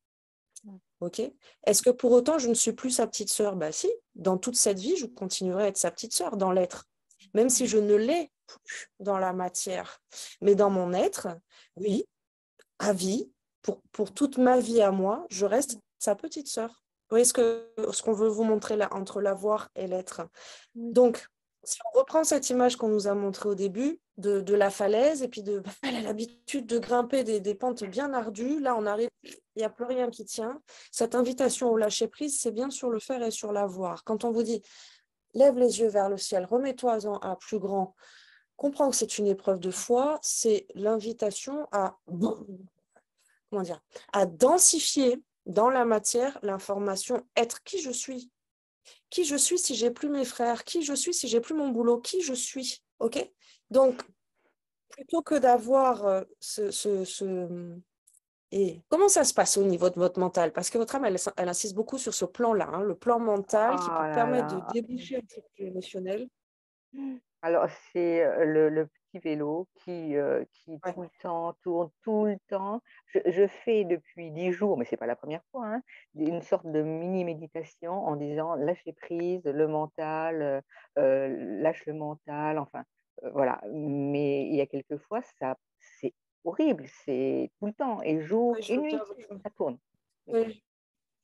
S2: Mmh.
S1: Ok. Est-ce que pour autant je ne suis plus sa petite sœur? Bah si, dans toute cette vie, je continuerai à être sa petite sœur dans l'être, même si
S2: Mmh.
S1: je ne l'ai plus dans la matière. Mais dans mon être, oui, à vie, pour toute ma vie à moi, je reste sa petite sœur. Vous voyez ce qu'on veut vous montrer là entre l'avoir et l'être.
S2: Oui.
S1: Donc, si on reprend cette image qu'on nous a montrée au début de la falaise, et puis elle a l'habitude de grimper des pentes bien ardues, là on arrive, il n'y a plus rien qui tient. Cette invitation au lâcher-prise, c'est bien sur le faire et sur l'avoir. Quand on vous dit, lève les yeux vers le ciel, remets-toi-en à plus grand, comprends que c'est une épreuve de foi, c'est l'invitation à, comment dire, à densifier dans la matière l'information être qui je suis. Qui je suis si j'ai plus mes frères, qui je suis si j'ai plus mon boulot, qui je suis. OK? Donc, plutôt que d'avoir Et comment ça se passe au niveau de votre mental? Parce que votre âme, elle insiste beaucoup sur ce plan-là, hein, le plan mental qui peut
S2: Ah là
S1: permettre de
S2: là.
S1: déboucher un petit peu l'émotionnel.
S2: Alors c'est, le petit vélo qui
S1: Ouais.
S2: tout le temps tourne, tout le temps. Je fais depuis 10 jours, mais c'est pas la première fois, hein, une sorte de mini méditation en disant: «Lâcher prise, le mental, lâche le mental», enfin, voilà. Mais il y a quelques fois, ça c'est horrible, c'est tout le temps et jour
S1: Ouais, je
S2: et
S1: veux bien
S2: nuit,
S1: vous...
S2: ça tourne.
S1: Oui,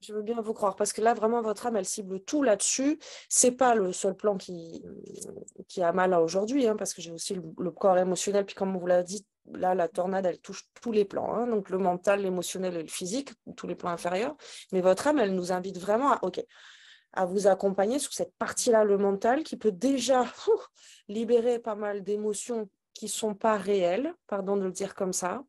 S1: je veux bien vous croire, parce que là, vraiment, votre âme, elle cible tout là-dessus. C'est pas le seul plan qui a mal à aujourd'hui, hein, parce que j'ai aussi le corps émotionnel. Puis comme on vous l'a dit, là, la tornade, elle touche tous les plans, hein, donc le mental, l'émotionnel et le physique, tous les plans inférieurs. Mais votre âme, elle nous invite vraiment à vous accompagner sur cette partie-là, le mental, qui peut déjà libérer pas mal d'émotions qui sont pas réelles, pardon de le dire comme ça.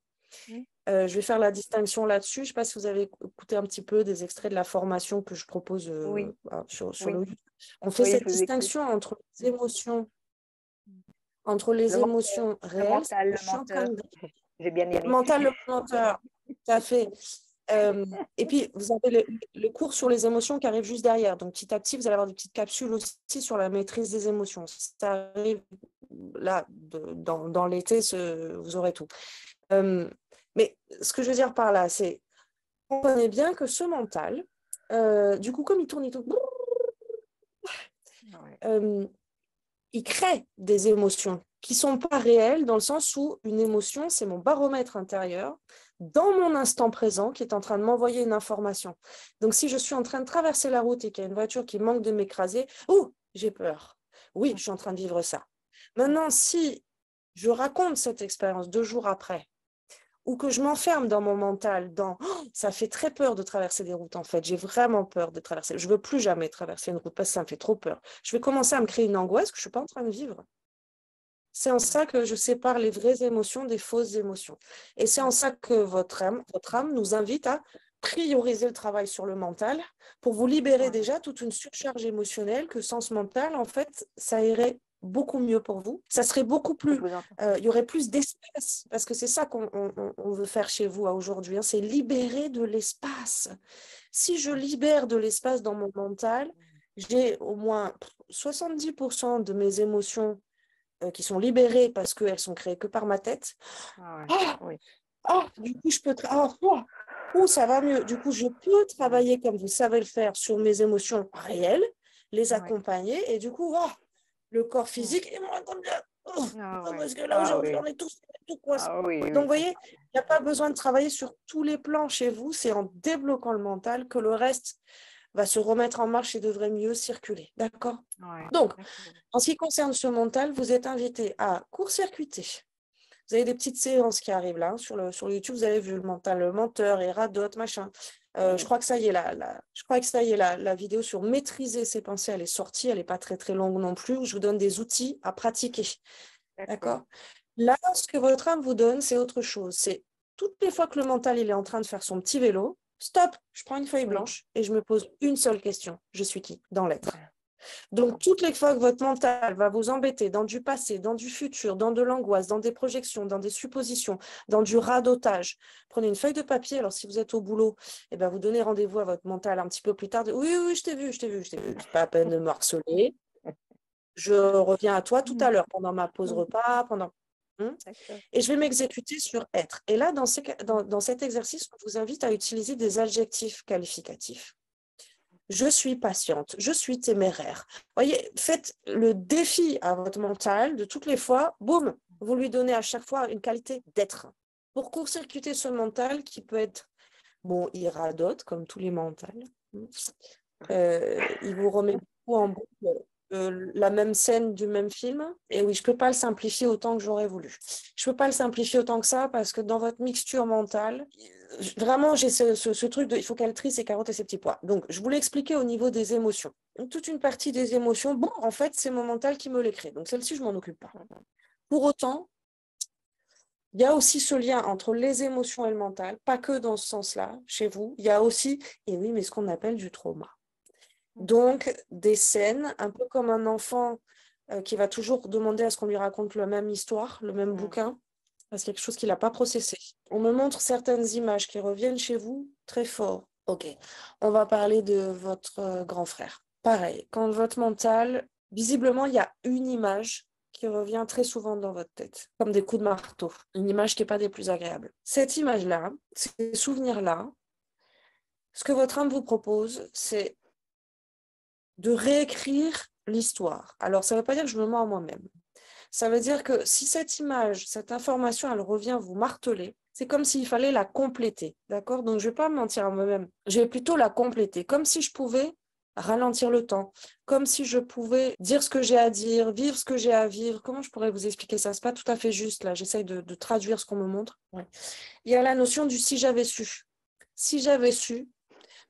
S2: Mmh.
S1: Je vais faire la distinction là-dessus. Je ne sais pas si vous avez écouté un petit peu des extraits de la formation que je propose
S2: Oui,
S1: sur
S2: oui,
S1: le... On fait
S2: oui,
S1: cette
S2: je vous écoute.
S1: distinction
S2: Mmh.
S1: entre les
S2: Le menteur,
S1: émotions
S2: le
S1: réelles, ce
S2: mental,
S1: que
S2: le
S1: je suis en train
S2: menteur.
S1: de dire.
S2: J'ai bien
S1: Le
S2: aimé.
S1: mental, le menteur, tout à fait. Et puis, vous avez le cours sur les émotions qui arrive juste derrière. Donc, petit à petit, vous allez avoir des petites capsules aussi sur la maîtrise des émotions. Ça arrive là, dans l'été, vous aurez tout. Mais ce que je veux dire par là, c'est comprenez bien que ce mental, du coup, comme il tourne,
S2: Ouais,
S1: euh, il crée des émotions qui ne sont pas réelles, dans le sens où une émotion, c'est mon baromètre intérieur dans mon instant présent qui est en train de m'envoyer une information. Donc, si je suis en train de traverser la route et qu'il y a une voiture qui manque de m'écraser, oh, j'ai peur. Oui, je suis en train de vivre ça. Maintenant, si je raconte cette expérience 2 jours après, ou que je m'enferme dans mon mental, dans oh, ça fait très peur de traverser des routes en fait, j'ai vraiment peur de traverser, je ne veux plus jamais traverser une route parce que ça me fait trop peur. Je vais commencer à me créer une angoisse que je ne suis pas en train de vivre. C'est en ça que je sépare les vraies émotions des fausses émotions. Et c'est en ça que votre âme nous invite à prioriser le travail sur le mental pour vous libérer
S2: ouais,
S1: déjà toute une surcharge émotionnelle que sans ce mental, en fait, ça irait beaucoup mieux pour vous. Ça serait beaucoup
S2: je
S1: plus,
S2: vous entends.
S1: il y aurait plus d'espace, parce que c'est ça qu'on veut faire chez vous aujourd'hui, hein, c'est libérer de l'espace. Si je libère de l'espace dans mon mental, j'ai au moins 70% de mes émotions qui sont libérées parce qu'elles sont créées que par ma tête.
S2: Ah ouais,
S1: Ah,
S2: oui.
S1: du coup, je peux... ça va mieux. Du coup, je peux
S2: Mmh.
S1: travailler comme vous savez le faire sur mes émotions réelles, les
S2: Ouais.
S1: accompagner, et du coup, le corps
S2: Mmh.
S1: physique est moins comme ça.
S2: Ah ouais.
S1: Parce que là,
S2: Ah
S1: aujourd'hui,
S2: oui.
S1: on est tous tout coincés.
S2: Ah oui,
S1: Donc, vous
S2: oui.
S1: voyez, il n'y a pas besoin de travailler sur tous les plans chez vous. C'est en débloquant le mental que le reste va se remettre en marche et devrait mieux circuler. D'accord?
S2: Ouais,
S1: Donc,
S2: d'accord.
S1: en ce qui concerne ce mental, vous êtes invité à court-circuiter. Vous avez des petites séances qui arrivent là, hein, sur YouTube, vous avez vu le mental, le menteur, et radote, machin. Je
S2: Mmh.
S1: crois que ça y est, je crois que ça y est, la vidéo sur maîtriser ses pensées, elle est sortie, elle n'est pas très très longue non plus, où je vous donne des outils à pratiquer.
S2: D'accord.
S1: D'accord? Là, ce que votre âme vous donne, c'est autre chose. C'est toutes les fois que le mental il est en train de faire son petit vélo, stop, je prends une feuille
S2: Oui.
S1: blanche et je me pose une seule question. Je suis qui dans l'être? Donc, toutes les fois que votre mental va vous embêter dans du passé, dans du futur, dans de l'angoisse, dans des projections, dans des suppositions, dans du radotage, prenez une feuille de papier. Alors, si vous êtes au boulot, eh ben, vous donnez rendez-vous à votre mental un petit peu plus tard. Oui, oui, je t'ai vu, je t'ai vu, je t'ai vu. C'est pas à peine de me harceler. Je reviens à toi tout
S2: Mmh.
S1: à l'heure, pendant ma pause
S2: Mmh.
S1: repas, pendant...
S2: D'accord.
S1: Et je vais m'exécuter sur être. Et là,
S2: Mmh.
S1: dans cet exercice, on vous invite à utiliser des adjectifs qualificatifs. Je suis patiente, je suis téméraire. Voyez, faites le défi à votre mental de toutes les fois, boum, vous lui donnez à chaque fois une qualité d'être. Pour court-circuiter ce mental qui peut être, bon, il radote comme tous les mentals. Il vous remet beaucoup en boucle la même scène du même film. Et oui, je ne peux pas le simplifier autant que j'aurais voulu. Je ne peux pas le simplifier autant que ça parce que dans votre mixture mentale, vraiment, j'ai ce truc de il faut qu'elle trie ses carottes et ses petits pois. Donc, je voulais expliquer au niveau des émotions. Toute une partie des émotions, bon, en fait, c'est mon mental qui me les crée. Donc, celle-ci, je ne m'en occupe pas. Pour autant, il y a aussi ce lien entre les émotions et le mental, pas que dans ce sens-là, chez vous. Il y a aussi, et oui, mais ce qu'on appelle du trauma.
S2: Mmh.
S1: Donc, des scènes, un peu comme un enfant qui va toujours demander à ce qu'on lui raconte la même histoire, le même
S2: Mmh.
S1: bouquin, parce qu'il y a quelque chose qu'il n'a pas processé. On me montre certaines images qui reviennent chez vous très fort. Ok, on va parler de votre grand frère. Pareil, quand votre mental, visiblement, il y a une image qui revient très souvent dans votre tête, comme des coups de marteau, une image qui n'est pas des plus agréables. Cette image-là, ces souvenirs-là, ce que votre âme vous propose, c'est de réécrire l'histoire. Alors, ça ne veut pas dire que je me mens à moi-même. Ça veut dire que si cette image, cette information, elle revient vous marteler, c'est comme s'il fallait la compléter, d'accord? Donc, je ne vais pas me mentir à moi-même, je vais plutôt la compléter, comme si je pouvais ralentir le temps, comme si je pouvais dire ce que j'ai à dire, vivre ce que j'ai à vivre. Comment je pourrais vous expliquer ça? C'est pas tout à fait juste, là, j'essaye de traduire ce qu'on me montre. Ouais. Il y a la notion du si j'avais su. Si j'avais su,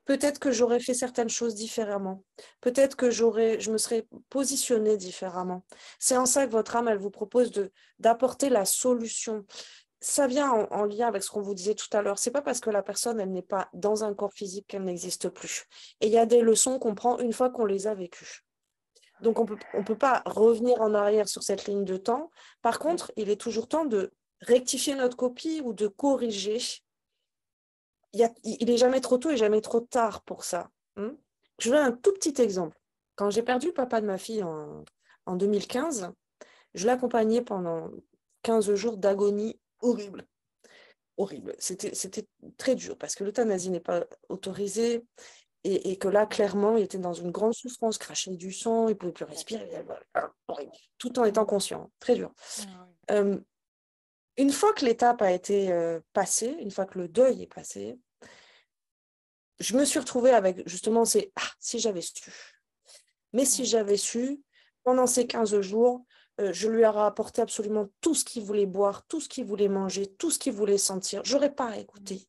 S1: peut-être que j'aurais fait certaines choses différemment. Peut-être que je me serais positionnée différemment. C'est en ça que votre âme, elle vous propose d'apporter la solution. Ça vient en lien avec ce qu'on vous disait tout à l'heure. C'est pas parce que la personne, elle n'est pas dans un corps physique qu'elle n'existe plus. Et il y a des leçons qu'on prend une fois qu'on les a vécues. Donc, on peut pas revenir en arrière sur cette ligne de temps. Par contre, il est toujours temps de rectifier notre copie ou de corriger. Il est jamais trop tôt et jamais trop tard pour ça. Je vous donne un tout petit exemple. Quand j'ai perdu le papa de ma fille en 2015, je l'accompagnais pendant 15 jours d'agonie horrible. Horrible. C'était très dur parce que l'euthanasie n'est pas autorisée et que là, clairement, il était dans une grande souffrance, crachait du sang, il ne pouvait plus respirer. Horrible. Tout en étant conscient. Très dur. Une fois que l'étape a été passée, une fois que le deuil est passé, je me suis retrouvée avec justement ces « ah, si j'avais su ». Mais si j'avais su, pendant ces 15 jours, je lui aurais apporté absolument tout ce qu'il voulait boire, tout ce qu'il voulait manger, tout ce qu'il voulait sentir. Je n'aurais pas écouté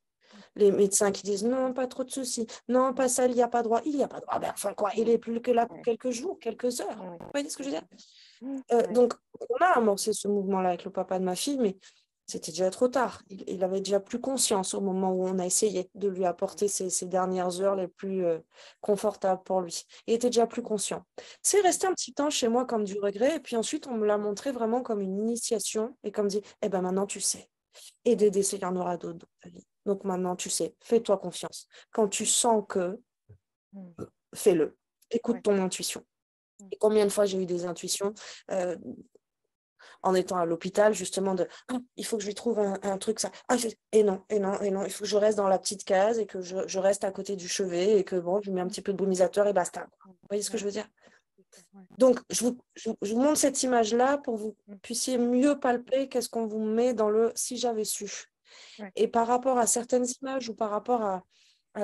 S1: les médecins qui disent non, pas trop de ceci, non, pas ça, il n'y a pas droit. Il n'y a pas droit. Ben, enfin, quoi, il est plus que là pour quelques jours, quelques heures. Vous voyez ce que je veux dire? Donc, on a amorcé ce mouvement-là avec le papa de ma fille, mais c'était déjà trop tard. Il avait déjà plus conscience au moment où on a essayé de lui apporter ces dernières heures les plus confortables pour lui. Il était déjà plus conscient. C'est resté un petit temps chez moi comme du regret, et puis ensuite, on me l'a montré vraiment comme une initiation, et comme dit, eh ben maintenant, tu sais. Et des décès, il y en aura d'autres dans ta vie. Donc maintenant, tu sais, fais-toi confiance. Quand tu sens que, fais-le. Écoute ton intuition. Et combien de fois j'ai eu des intuitions en étant à l'hôpital, justement, il faut que je lui trouve un truc, ça. Et non, il faut que je reste dans la petite case et que je reste à côté du chevet et que, bon, je mets un petit peu de brumisateur et basta. Vous voyez ce que je veux dire? Donc, je vous montre cette image-là pour que vous puissiez mieux palper qu'est-ce qu'on vous met dans le « si j'avais su ». Et par rapport à certaines images ou par rapport à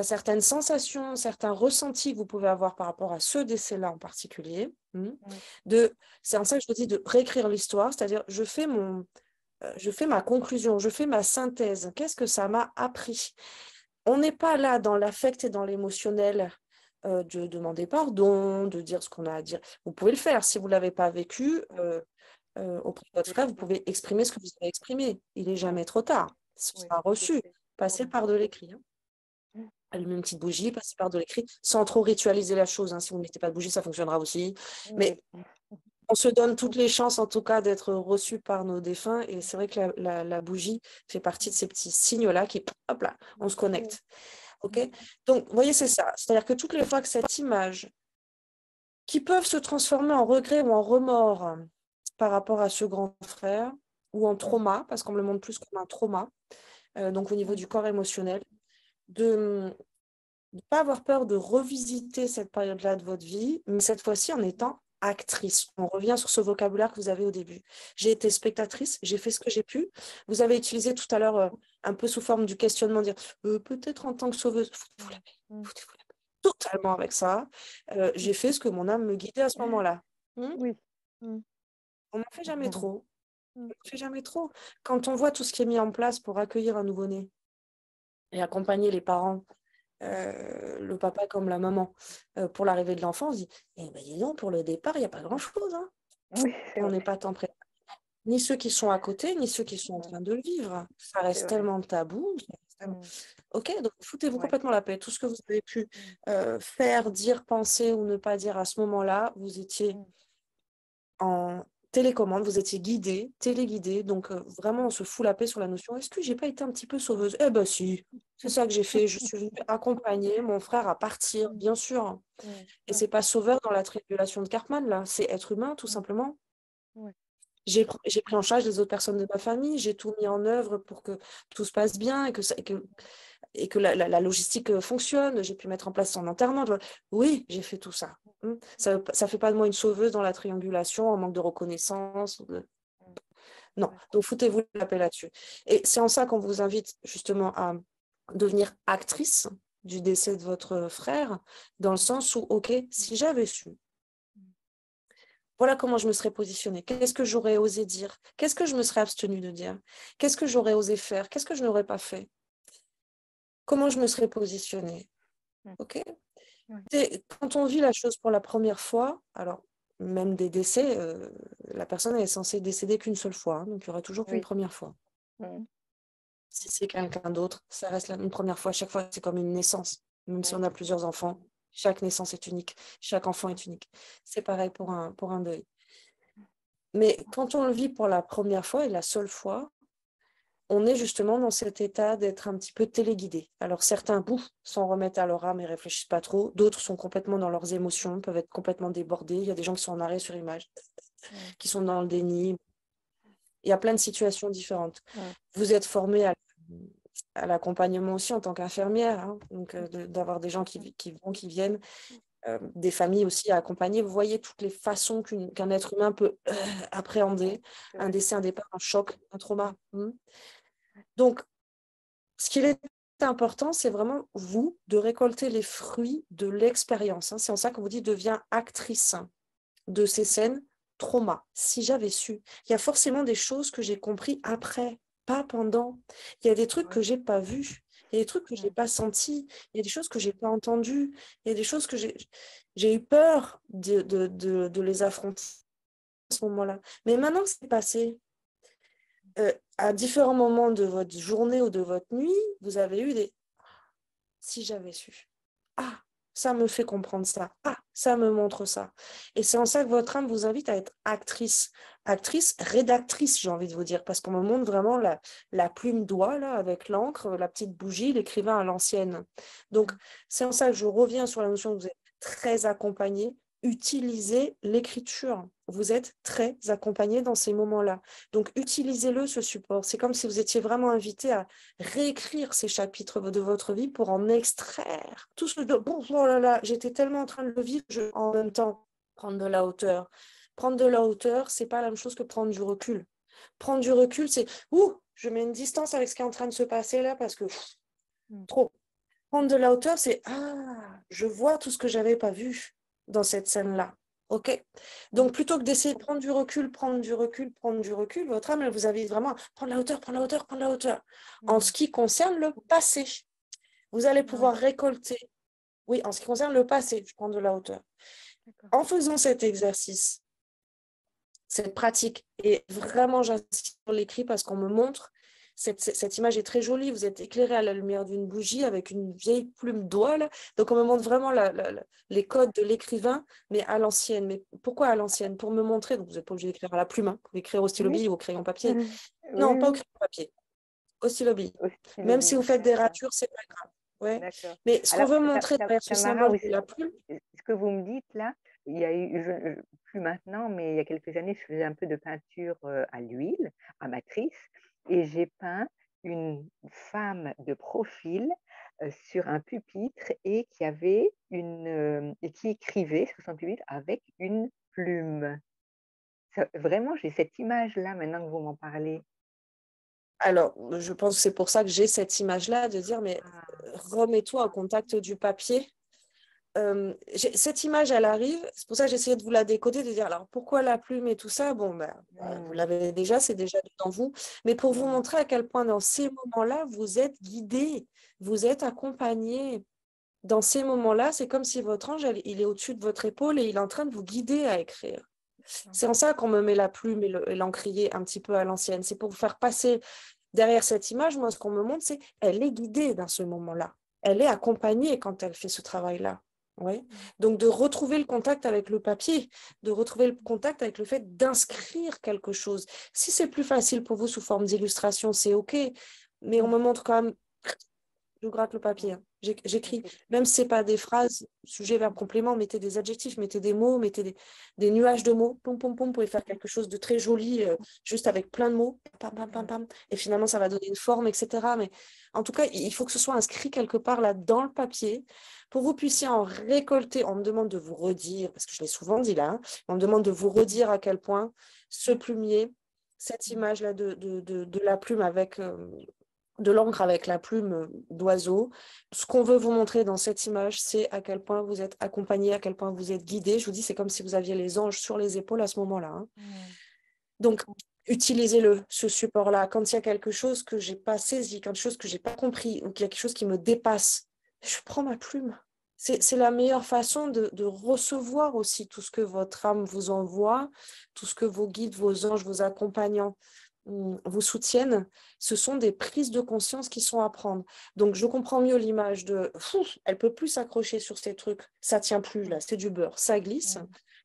S1: certaines sensations, certains ressentis que vous pouvez avoir par rapport à ce décès-là en particulier, c'est en ça que je vous dis de réécrire l'histoire, c'est-à-dire je fais ma conclusion, je fais ma synthèse. Qu'est-ce que ça m'a appris? On n'est pas là dans l'affect et dans l'émotionnel de demander pardon, de dire ce qu'on a à dire. Vous pouvez le faire. Si vous ne l'avez pas vécu auprès de votre frère, vous pouvez exprimer ce que vous avez exprimé. Il n'est jamais trop tard. Ce sera reçu. Passez par de l'écrit. Allumer une petite bougie, passer par de l'écrit, sans trop ritualiser la chose. Si vous ne mettez pas de bougie, ça fonctionnera aussi. Mais on se donne toutes les chances, en tout cas, d'être reçu par nos défunts. Et c'est vrai que la bougie fait partie de ces petits signes-là qui, hop là, on se connecte. OK? Donc, vous voyez, c'est ça. C'est-à-dire que toutes les fois que cette image, qui peuvent se transformer en regret ou en remords par rapport à ce grand frère, ou en trauma, parce qu'on me le montre plus comme un trauma, donc au niveau du corps émotionnel, de ne pas avoir peur de revisiter cette période-là de votre vie, mais cette fois-ci en étant actrice. On revient sur ce vocabulaire que vous avez au début. J'ai été spectatrice, j'ai fait ce que j'ai pu. Vous avez utilisé tout à l'heure un peu sous forme du questionnement, dire peut-être en tant que sauveuse, foutez-vous la paix, foutez-vous la paix. Totalement avec ça. J'ai fait ce que mon âme me guidait à ce moment-là.
S2: Oui.
S1: On n'en fait jamais trop. On n'en fait jamais trop. Quand on voit tout ce qui est mis en place pour accueillir un nouveau-né et accompagner les parents, le papa comme la maman, pour l'arrivée de l'enfant, on se dit, eh ben dis donc, pour le départ, il n'y a pas grand-chose.
S2: Oui,
S1: On n'est pas tant prêt. Ni ceux qui sont à côté, ni ceux qui sont en train de le vivre. Ça reste tellement tabou. Ok, donc foutez-vous complètement la paix. Tout ce que vous avez pu faire, dire, penser ou ne pas dire à ce moment-là, vous étiez en télécommande, vous étiez guidé, téléguidé, donc vraiment on se fout la paix sur la notion, est-ce que j'ai pas été un petit peu sauveuse? Eh ben si, c'est ça que j'ai fait, je suis venue accompagner mon frère à partir, bien sûr. Et c'est pas sauveur dans la tribulation de Cartman, là, c'est être humain, tout simplement. J'ai pris en charge les autres personnes de ma famille, j'ai tout mis en œuvre pour que tout se passe bien et que la logistique fonctionne. J'ai pu mettre en place son enterrement. Oui, j'ai fait tout ça. Ça ne fait pas de moi une sauveuse dans la triangulation, en manque de reconnaissance. Non, donc foutez-vous la paix là-dessus. Et c'est en ça qu'on vous invite justement à devenir actrice du décès de votre frère, dans le sens où, OK, si j'avais su, voilà comment je me serais positionnée. Qu'est-ce que j'aurais osé dire? Qu'est-ce que je me serais abstenue de dire? Qu'est-ce que j'aurais osé faire? Qu'est-ce que je n'aurais pas fait? Comment je me serais positionnée? OK? Quand on vit la chose pour la première fois, alors même des décès, la personne est censée décéder qu'une seule fois, donc il y aura toujours qu'une première fois. Si c'est quelqu'un d'autre, ça reste une première fois. Chaque fois, c'est comme une naissance. Même si on a plusieurs enfants, chaque naissance est unique. Chaque enfant est unique. C'est pareil pour un deuil. Mais quand on le vit pour la première fois et la seule fois, on est justement dans cet état d'être un petit peu téléguidé. Alors certains s'en remettent à leur âme et réfléchissent pas trop. D'autres sont complètement dans leurs émotions, peuvent être complètement débordés. Il y a des gens qui sont en arrêt sur image, qui sont dans le déni. Il y a plein de situations différentes. Vous êtes formé à l'accompagnement aussi en tant qu'infirmière, hein, donc d'avoir des gens qui viennent, des familles aussi à accompagner. Vous voyez toutes les façons qu'un être humain peut appréhender un décès, un départ, un choc, un trauma. Donc, ce qu'il est important, c'est vraiment vous de récolter les fruits de l'expérience. C'est en ça qu'on vous dit deviens actrice de ces scènes trauma. Si j'avais su, il y a forcément des choses que j'ai compris après, pas pendant. Il y a des trucs que j'ai pas vus, il y a des trucs que j'ai pas sentis, il y a des choses que j'ai pas entendues, il y a des choses que j'ai eu peur de les affronter à ce moment-là. Mais maintenant que c'est passé, à différents moments de votre journée ou de votre nuit, vous avez eu des si j'avais su. Ah, ça me fait comprendre ça. Ah, ça me montre ça. Et c'est en ça que votre âme vous invite à être actrice. Actrice, rédactrice, j'ai envie de vous dire, parce qu'on me montre vraiment la plume d'oie, là, avec l'encre, la petite bougie, l'écrivain à l'ancienne. Donc, c'est en ça que je reviens sur la notion que vous êtes très accompagné. Utilisez l'écriture. Vous êtes très accompagné dans ces moments-là. Donc, utilisez-le, ce support. C'est comme si vous étiez vraiment invité à réécrire ces chapitres de votre vie pour en extraire tout ce bon, oh là là, j'étais tellement en train de le vivre, en même temps, prendre de la hauteur. Prendre de la hauteur, c'est pas la même chose que prendre du recul. Prendre du recul, c'est je mets une distance avec ce qui est en train de se passer là parce que trop. Prendre de la hauteur, c'est je vois tout ce que j'avais pas vu dans cette scène-là. OK? Donc, plutôt que d'essayer de prendre du recul, votre âme, elle vous invite vraiment à prendre la hauteur, prendre la hauteur, prendre la hauteur. En ce qui concerne le passé, vous allez pouvoir récolter. Oui, en ce qui concerne le passé, je prends de la hauteur. En faisant cet exercice, cette pratique, et vraiment j'insiste sur l'écrit parce qu'on me montre, cette image est très jolie, vous êtes éclairé à la lumière d'une bougie avec une vieille plume d'oie, donc on me montre vraiment les codes de l'écrivain, mais à l'ancienne. Mais pourquoi à l'ancienne? Pour me montrer, donc vous n'êtes pas obligé d'écrire à la plume, vous pouvez écrire au stylo bille ou au crayon papier. Non, pas au crayon papier, au stylo bille. Même si vous faites des ratures, c'est pas grave. Ouais. Mais ce qu'on veut montrer derrière ce symbole de la plume.
S2: Ce que vous me dites là, il y a eu, plus maintenant, mais il y a quelques années, je faisais un peu de peinture à l'huile, amatrice, et j'ai peint une femme de profil sur un pupitre et qui avait et qui écrivait sur son pupitre avec une plume. Vraiment, j'ai cette image-là maintenant que vous m'en parlez.
S1: Alors, je pense que c'est pour ça que j'ai cette image-là de dire, mais remets-toi au contact du papier. Cette image, elle arrive, c'est pour ça que j'essayais de vous la décoder, de dire, alors pourquoi la plume et tout ça? Bon, vous l'avez déjà, c'est déjà dans vous, mais pour vous montrer à quel point dans ces moments-là, vous êtes guidé, vous êtes accompagné. Dans ces moments-là, c'est comme si votre ange, il est au-dessus de votre épaule et il est en train de vous guider à écrire. C'est en ça qu'on me met la plume et l'encrier un petit peu à l'ancienne. C'est pour vous faire passer derrière cette image. Moi, ce qu'on me montre, c'est qu'elle est guidée dans ce moment-là. Elle est accompagnée quand elle fait ce travail-là. Ouais. Donc, de retrouver le contact avec le papier, de retrouver le contact avec le fait d'inscrire quelque chose. Si c'est plus facile pour vous sous forme d'illustration, c'est OK. Mais on me montre quand même, je gratte le papier. J'écris,
S2: Ok.
S1: même si ce n'est pas des phrases, sujet, verbe, complément, mettez des adjectifs, mettez des mots, mettez des nuages de mots, pom, pom, pom, vous pouvez faire quelque chose de très joli, juste avec plein de mots, pam, pam, pam, pam, et finalement ça va donner une forme, etc. Mais en tout cas, il faut que ce soit inscrit quelque part là dans le papier pour que vous puissiez en récolter. On me demande de vous redire, parce que je l'ai souvent dit là, hein, on me demande de vous redire à quel point ce plumier, cette image-là de la plume avec de l'encre avec la plume d'oiseau. Ce qu'on veut vous montrer dans cette image, c'est à quel point vous êtes accompagné, à quel point vous êtes guidé. Je vous dis, c'est comme si vous aviez les anges sur les épaules à ce moment-là, hein. Donc, utilisez-le, ce support-là. Quand il y a quelque chose que je n'ai pas saisi, quelque chose que je n'ai pas compris, ou qu'il y a quelque chose qui me dépasse, je prends ma plume. C'est la meilleure façon de recevoir aussi tout ce que votre âme vous envoie, tout ce que vos guides, vos anges, vos accompagnants vous soutiennent. Ce sont des prises de conscience qui sont à prendre. Donc, je comprends mieux l'image de elle ne peut plus s'accrocher sur ces trucs, ça ne tient plus là, c'est du beurre, ça glisse.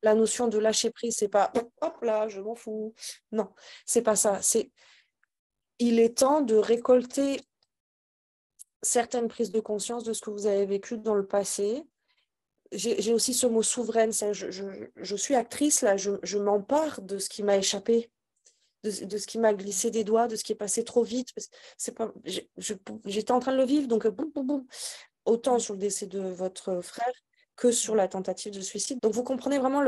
S1: La notion de lâcher prise, c'est pas hop là, je m'en fous. Non, c'est pas ça. Il est temps de récolter certaines prises de conscience de ce que vous avez vécu dans le passé. J'ai aussi ce mot souveraine. Je suis actrice là, je m'empare de ce qui m'a échappé, de ce qui m'a glissé des doigts, de ce qui est passé trop vite. C'est pas, j'étais en train de le vivre, donc boum, boum, boum. Autant sur le décès de votre frère que sur la tentative de suicide. Donc, vous comprenez vraiment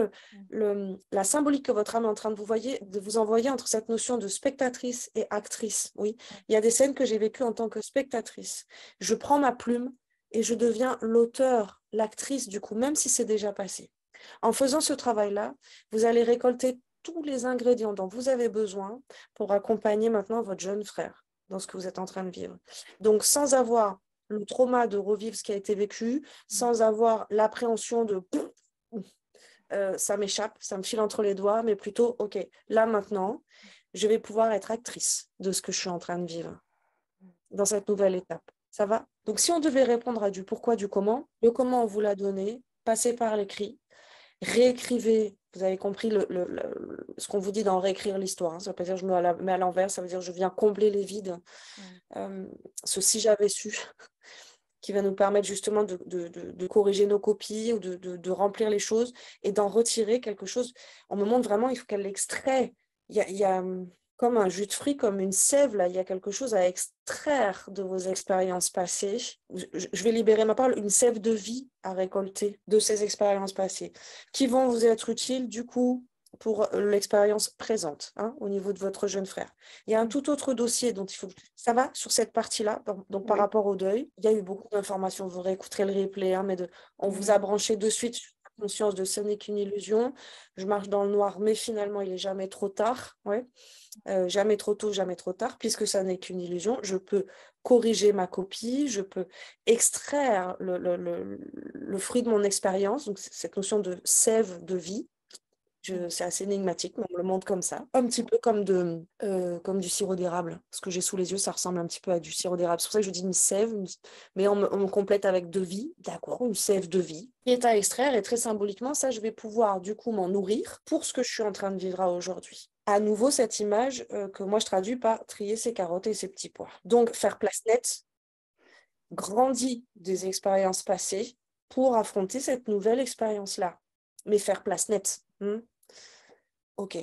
S1: la symbolique que votre âme est en train de vous envoyer entre cette notion de spectatrice et actrice. Oui, il y a des scènes que j'ai vécues en tant que spectatrice. Je prends ma plume et je deviens l'auteur, l'actrice du coup, même si c'est déjà passé. En faisant ce travail-là, vous allez récolter tous les ingrédients dont vous avez besoin pour accompagner maintenant votre jeune frère dans ce que vous êtes en train de vivre. Donc, sans avoir le trauma de revivre ce qui a été vécu, sans avoir l'appréhension de ça m'échappe, ça me file entre les doigts, mais plutôt, ok, là maintenant, je vais pouvoir être actrice de ce que je suis en train de vivre dans cette nouvelle étape. Ça va? Donc, si on devait répondre à du pourquoi, du comment, le comment on vous l'a donné, passez par l'écrit, réécrivez. Vous avez compris ce qu'on vous dit dans réécrire l'histoire, hein. Ça veut pas dire que je me mets à l'envers, ça veut dire que je viens combler les vides. Ce si j'avais su, qui va nous permettre justement de corriger nos copies ou de remplir les choses et d'en retirer quelque chose. On me montre vraiment, il faut qu'elle l'extrait. Il y a comme un jus de fruits, comme une sève, là, il y a quelque chose à extraire de vos expériences passées. Je vais libérer ma parole, une sève de vie à récolter de ces expériences passées, qui vont vous être utiles, du coup, pour l'expérience présente, hein, au niveau de votre jeune frère. Il y a un tout autre dossier dont il faut... Ça va sur cette partie-là, donc par
S2: Oui.
S1: rapport au deuil, il y a eu beaucoup d'informations, vous réécouterez le replay, hein, mais on vous a branché de suite sur la conscience de ce n'est qu'une illusion. Je marche dans le noir, mais finalement, il n'est jamais trop tard. Ouais. Jamais trop tôt, jamais trop tard, puisque ça n'est qu'une illusion. Je peux corriger ma copie, je peux extraire le fruit de mon expérience, donc cette notion de sève de vie. C'est assez énigmatique, mais on me le montre comme ça. Un petit peu comme du sirop d'érable. Ce que j'ai sous les yeux, ça ressemble un petit peu à du sirop d'érable. C'est pour ça que je dis une sève, mais on me complète avec de vie. D'accord, une sève de vie qui est à extraire. Et très symboliquement, ça, je vais pouvoir du coup m'en nourrir pour ce que je suis en train de vivre aujourd'hui. À nouveau, cette image que moi, je traduis par trier ses carottes et ses petits pois. Donc, faire place nette, grandir des expériences passées pour affronter cette nouvelle expérience-là. Mais faire place nette. Ok.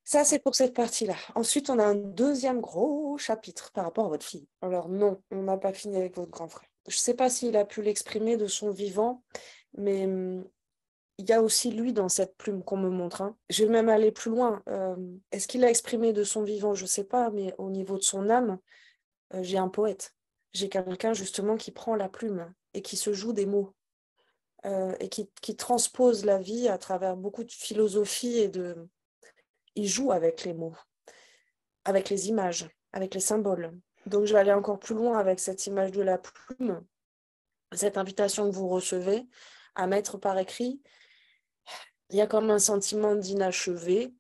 S1: Ça, c'est pour cette partie-là. Ensuite, on a un deuxième gros chapitre par rapport à votre fille. Alors non, on n'a pas fini avec votre grand frère. Je ne sais pas s'il a pu l'exprimer de son vivant, mais il y a aussi lui dans cette plume qu'on me montre, hein. Je vais même aller plus loin. Est-ce qu'il a exprimé de son vivant? Je ne sais pas, mais au niveau de son âme, j'ai un poète. J'ai quelqu'un justement qui prend la plume et qui se joue des mots. Et qui transpose la vie à travers beaucoup de philosophie il joue avec les mots, avec les images, avec les symboles. Donc, je vais aller encore plus loin avec cette image de la plume, cette invitation que vous recevez à mettre par écrit. Il y a comme un sentiment d'inachevé,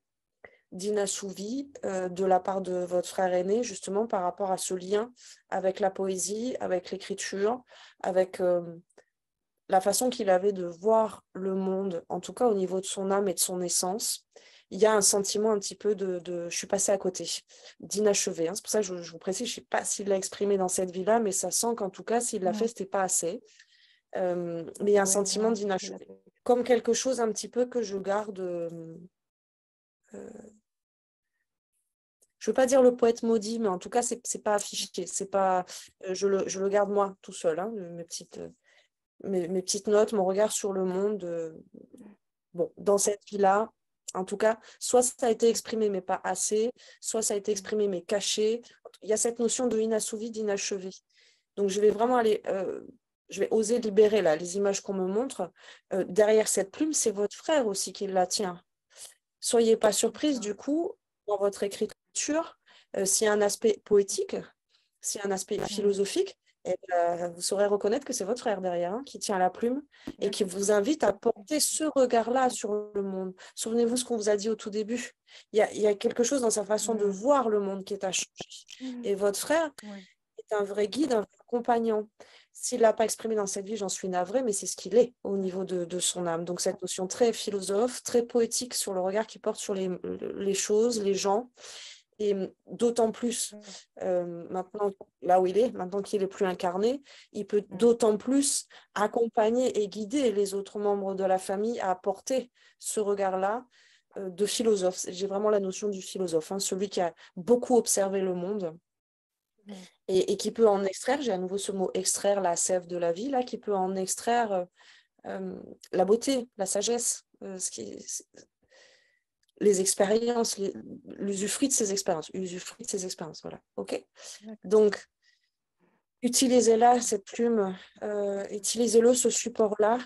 S1: d'inassouvi de la part de votre frère aîné, justement par rapport à ce lien avec la poésie, avec l'écriture, avec la façon qu'il avait de voir le monde, en tout cas au niveau de son âme et de son essence. il y a un sentiment un petit peu je suis passée à côté, d'inachevé. Hein. C'est pour ça que je vous précise, je ne sais pas s'il l'a exprimé dans cette vie-là, mais ça sent qu'en tout cas, s'il l'a fait, ce n'était pas assez. Mais il y a un sentiment d'inachevé. Comme quelque chose un petit peu que je garde... je ne veux pas dire le poète maudit, mais en tout cas, c'est pas affiché. C'est pas, je le garde moi tout seul, hein, mes petites notes, mon regard sur le monde. Bon, dans cette vie-là, en tout cas, soit ça a été exprimé, mais pas assez, soit ça a été exprimé, mais caché. Il y a cette notion de inassouvi, d'inachevé. Donc, je vais vraiment je vais oser libérer là, les images qu'on me montre. Derrière cette plume, c'est votre frère aussi qui la tient. Soyez pas surprise, du coup, dans votre écriture, s'il y a un aspect poétique, s'il y a un aspect philosophique, vous saurez reconnaître que c'est votre frère derrière hein, qui tient la plume et qui vous invite à porter ce regard-là sur le monde. Souvenez-vous ce qu'on vous a dit au tout début. Il y a quelque chose dans sa façon de voir le monde qui est à changer. Et votre frère est un vrai guide, un vrai compagnon. S'il ne l'a pas exprimé dans cette vie, j'en suis navrée, mais c'est ce qu'il est au niveau de son âme. Donc cette notion très philosophe, très poétique sur le regard qu'il porte sur les choses, les gens. Et d'autant plus, maintenant, là où il est, maintenant qu'il n'est plus incarné, il peut d'autant plus accompagner et guider les autres membres de la famille à apporter ce regard-là de philosophe. J'ai vraiment la notion du philosophe, hein, celui qui a beaucoup observé le monde et qui peut en extraire, j'ai à nouveau ce mot extraire, la sève de la vie, là, qui peut en extraire la beauté, la sagesse, les expériences, l'usufruit de ces expériences, voilà, ok. Donc, utilisez-la, cette plume, utilisez-le, ce support-là.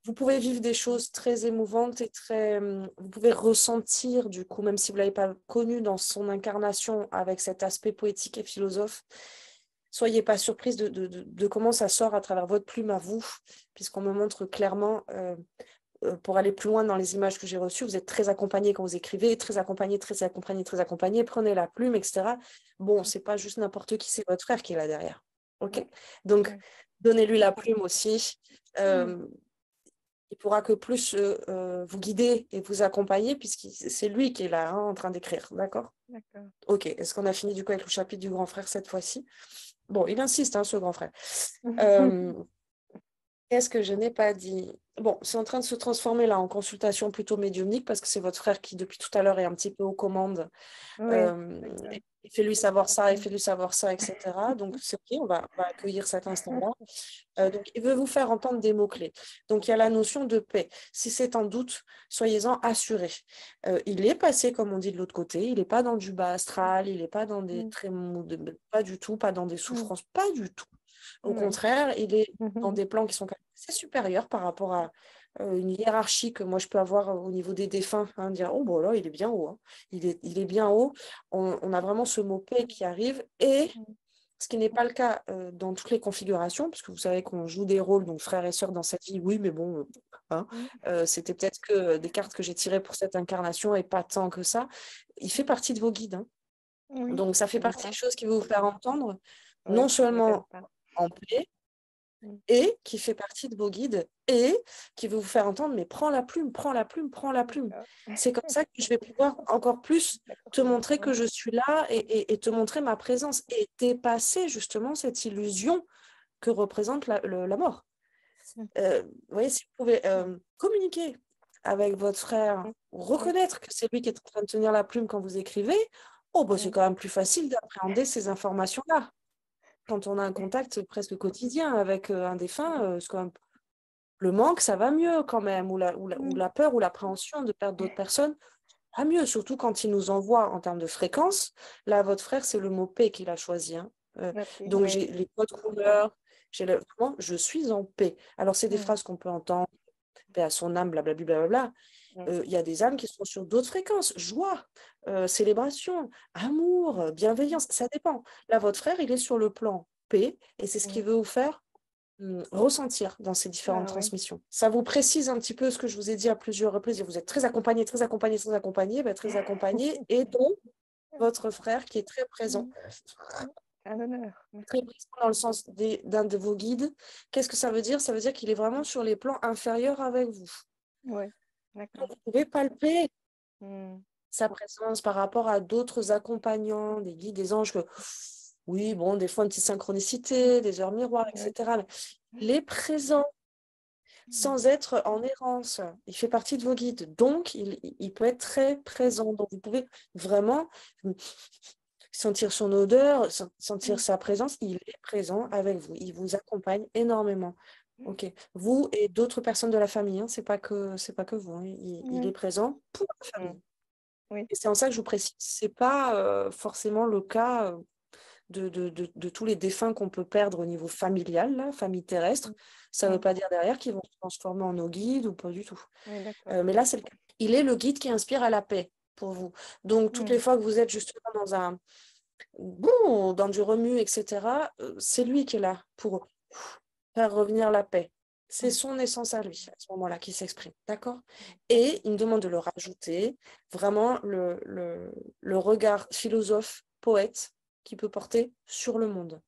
S1: Vous pouvez vivre des choses très émouvantes et vous pouvez ressentir, du coup, même si vous ne l'avez pas connu dans son incarnation avec cet aspect poétique et philosophe, soyez pas surprise de comment ça sort à travers votre plume à vous, puisqu'on me montre clairement, pour aller plus loin dans les images que j'ai reçues, vous êtes très accompagné quand vous écrivez, très accompagné, très accompagné, très accompagné, prenez la plume, etc. Bon, c'est pas juste n'importe qui, c'est votre frère qui est là derrière. Ok. Donc, donnez-lui la plume aussi. Il pourra que plus vous guider et vous accompagner, puisque c'est lui qui est là hein, en train d'écrire. D'accord. Ok. Est-ce qu'on a fini du coup avec le chapitre du grand frère cette fois-ci? Bon, il insiste, hein, ce grand frère. Qu'est-ce que je n'ai pas dit? Bon, c'est en train de se transformer là en consultation plutôt médiumnique parce que c'est votre frère qui, depuis tout à l'heure, est un petit peu aux commandes. Il fait lui savoir ça, il fait lui savoir ça, etc. Donc, c'est OK, on va accueillir cet instant-là. Donc, il veut vous faire entendre des mots-clés. Donc, il y a la notion de paix. Si c'est en doute, soyez-en assurés. Il est passé, comme on dit de l'autre côté, il n'est pas dans du bas astral, il n'est pas dans des pas du tout, pas dans des souffrances, pas du tout. Au contraire, il est dans des plans qui sont quand même assez supérieurs par rapport à une hiérarchie que moi je peux avoir au niveau des défunts. Hein, dire, oh bon là, il est bien haut. Hein. Il est bien haut. On a vraiment ce mot paix qui arrive. Et ce qui n'est pas le cas dans toutes les configurations, parce que vous savez qu'on joue des rôles, donc frères et sœurs dans cette vie, oui, mais bon, hein, c'était peut-être que des cartes que j'ai tirées pour cette incarnation et pas tant que ça. Il fait partie de vos guides. Hein. Donc ça fait partie des choses qui vont vous faire entendre, non seulement en paix, et qui fait partie de vos guides, et qui veut vous faire entendre, mais prends la plume, prends la plume, prends la plume. C'est comme ça que je vais pouvoir encore plus te montrer que je suis là et te montrer ma présence et dépasser justement cette illusion que représente la mort. Vous voyez, si vous pouvez communiquer avec votre frère, reconnaître que c'est lui qui est en train de tenir la plume quand vous écrivez, c'est quand même plus facile d'appréhender ces informations-là. Quand on a un contact presque quotidien avec un défunt, c'est quand même... le manque, ça va mieux quand même, ou la peur ou l'appréhension de perdre d'autres personnes, va mieux, surtout quand il nous envoie en termes de fréquence. Là, votre frère, c'est le mot paix qu'il a choisi. Hein. Donc, j'ai les codes couleurs, vraiment, je suis en paix. Alors, c'est des phrases qu'on peut entendre, paix à son âme, blablabla, blablabla. Il y a des âmes qui sont sur d'autres fréquences, joie, célébration, amour, bienveillance, ça dépend. Là, votre frère, il est sur le plan paix, et c'est ce qu'il veut vous faire ressentir dans ces différentes transmissions. Ça vous précise un petit peu ce que je vous ai dit à plusieurs reprises. Vous êtes très accompagné, très accompagné, très accompagné, très accompagné, et donc votre frère qui est très présent.
S2: Un honneur.
S1: Très présent dans le sens d'un de vos guides. Qu'est-ce que ça veut dire? Ça veut dire qu'il est vraiment sur les plans inférieurs avec vous.
S2: D'accord.
S1: Vous pouvez palper
S2: Mm.
S1: sa présence par rapport à d'autres accompagnants, des guides, des anges, que oui, bon, des fois une petite synchronicité, des heures miroirs,
S2: Oui.
S1: etc. Mais les présents
S2: Mm.
S1: sans être en errance, il fait partie de vos guides. Donc, il peut être très présent. Donc, vous pouvez vraiment sentir son odeur, sentir
S2: Mm.
S1: sa présence. Il est présent avec vous. Il vous accompagne énormément. Ok. Vous et d'autres personnes de la famille, hein, c'est pas que vous, hein. Il est
S2: Oui.
S1: présent pour la
S2: Mm.
S1: famille.
S2: Oui.
S1: Et c'est en ça que je vous précise, c'est pas forcément le cas de tous les défunts qu'on peut perdre au niveau familial, là, famille terrestre. Ça ne veut
S2: Mm.
S1: pas dire derrière qu'ils vont se transformer en nos guides ou pas du tout.
S2: Oui, d'accord.
S1: Mais là, c'est le cas. Il est le guide qui inspire à la paix pour vous. Donc, toutes
S2: Mm.
S1: les fois que vous êtes justement dans du remue, etc., c'est lui qui est là pour faire revenir la paix. C'est
S2: Mm.
S1: son essence à lui, à ce moment-là, qui s'exprime. D'accord? Et il me demande de le rajouter, vraiment le regard philosophe, poète, qui peut porter sur le monde.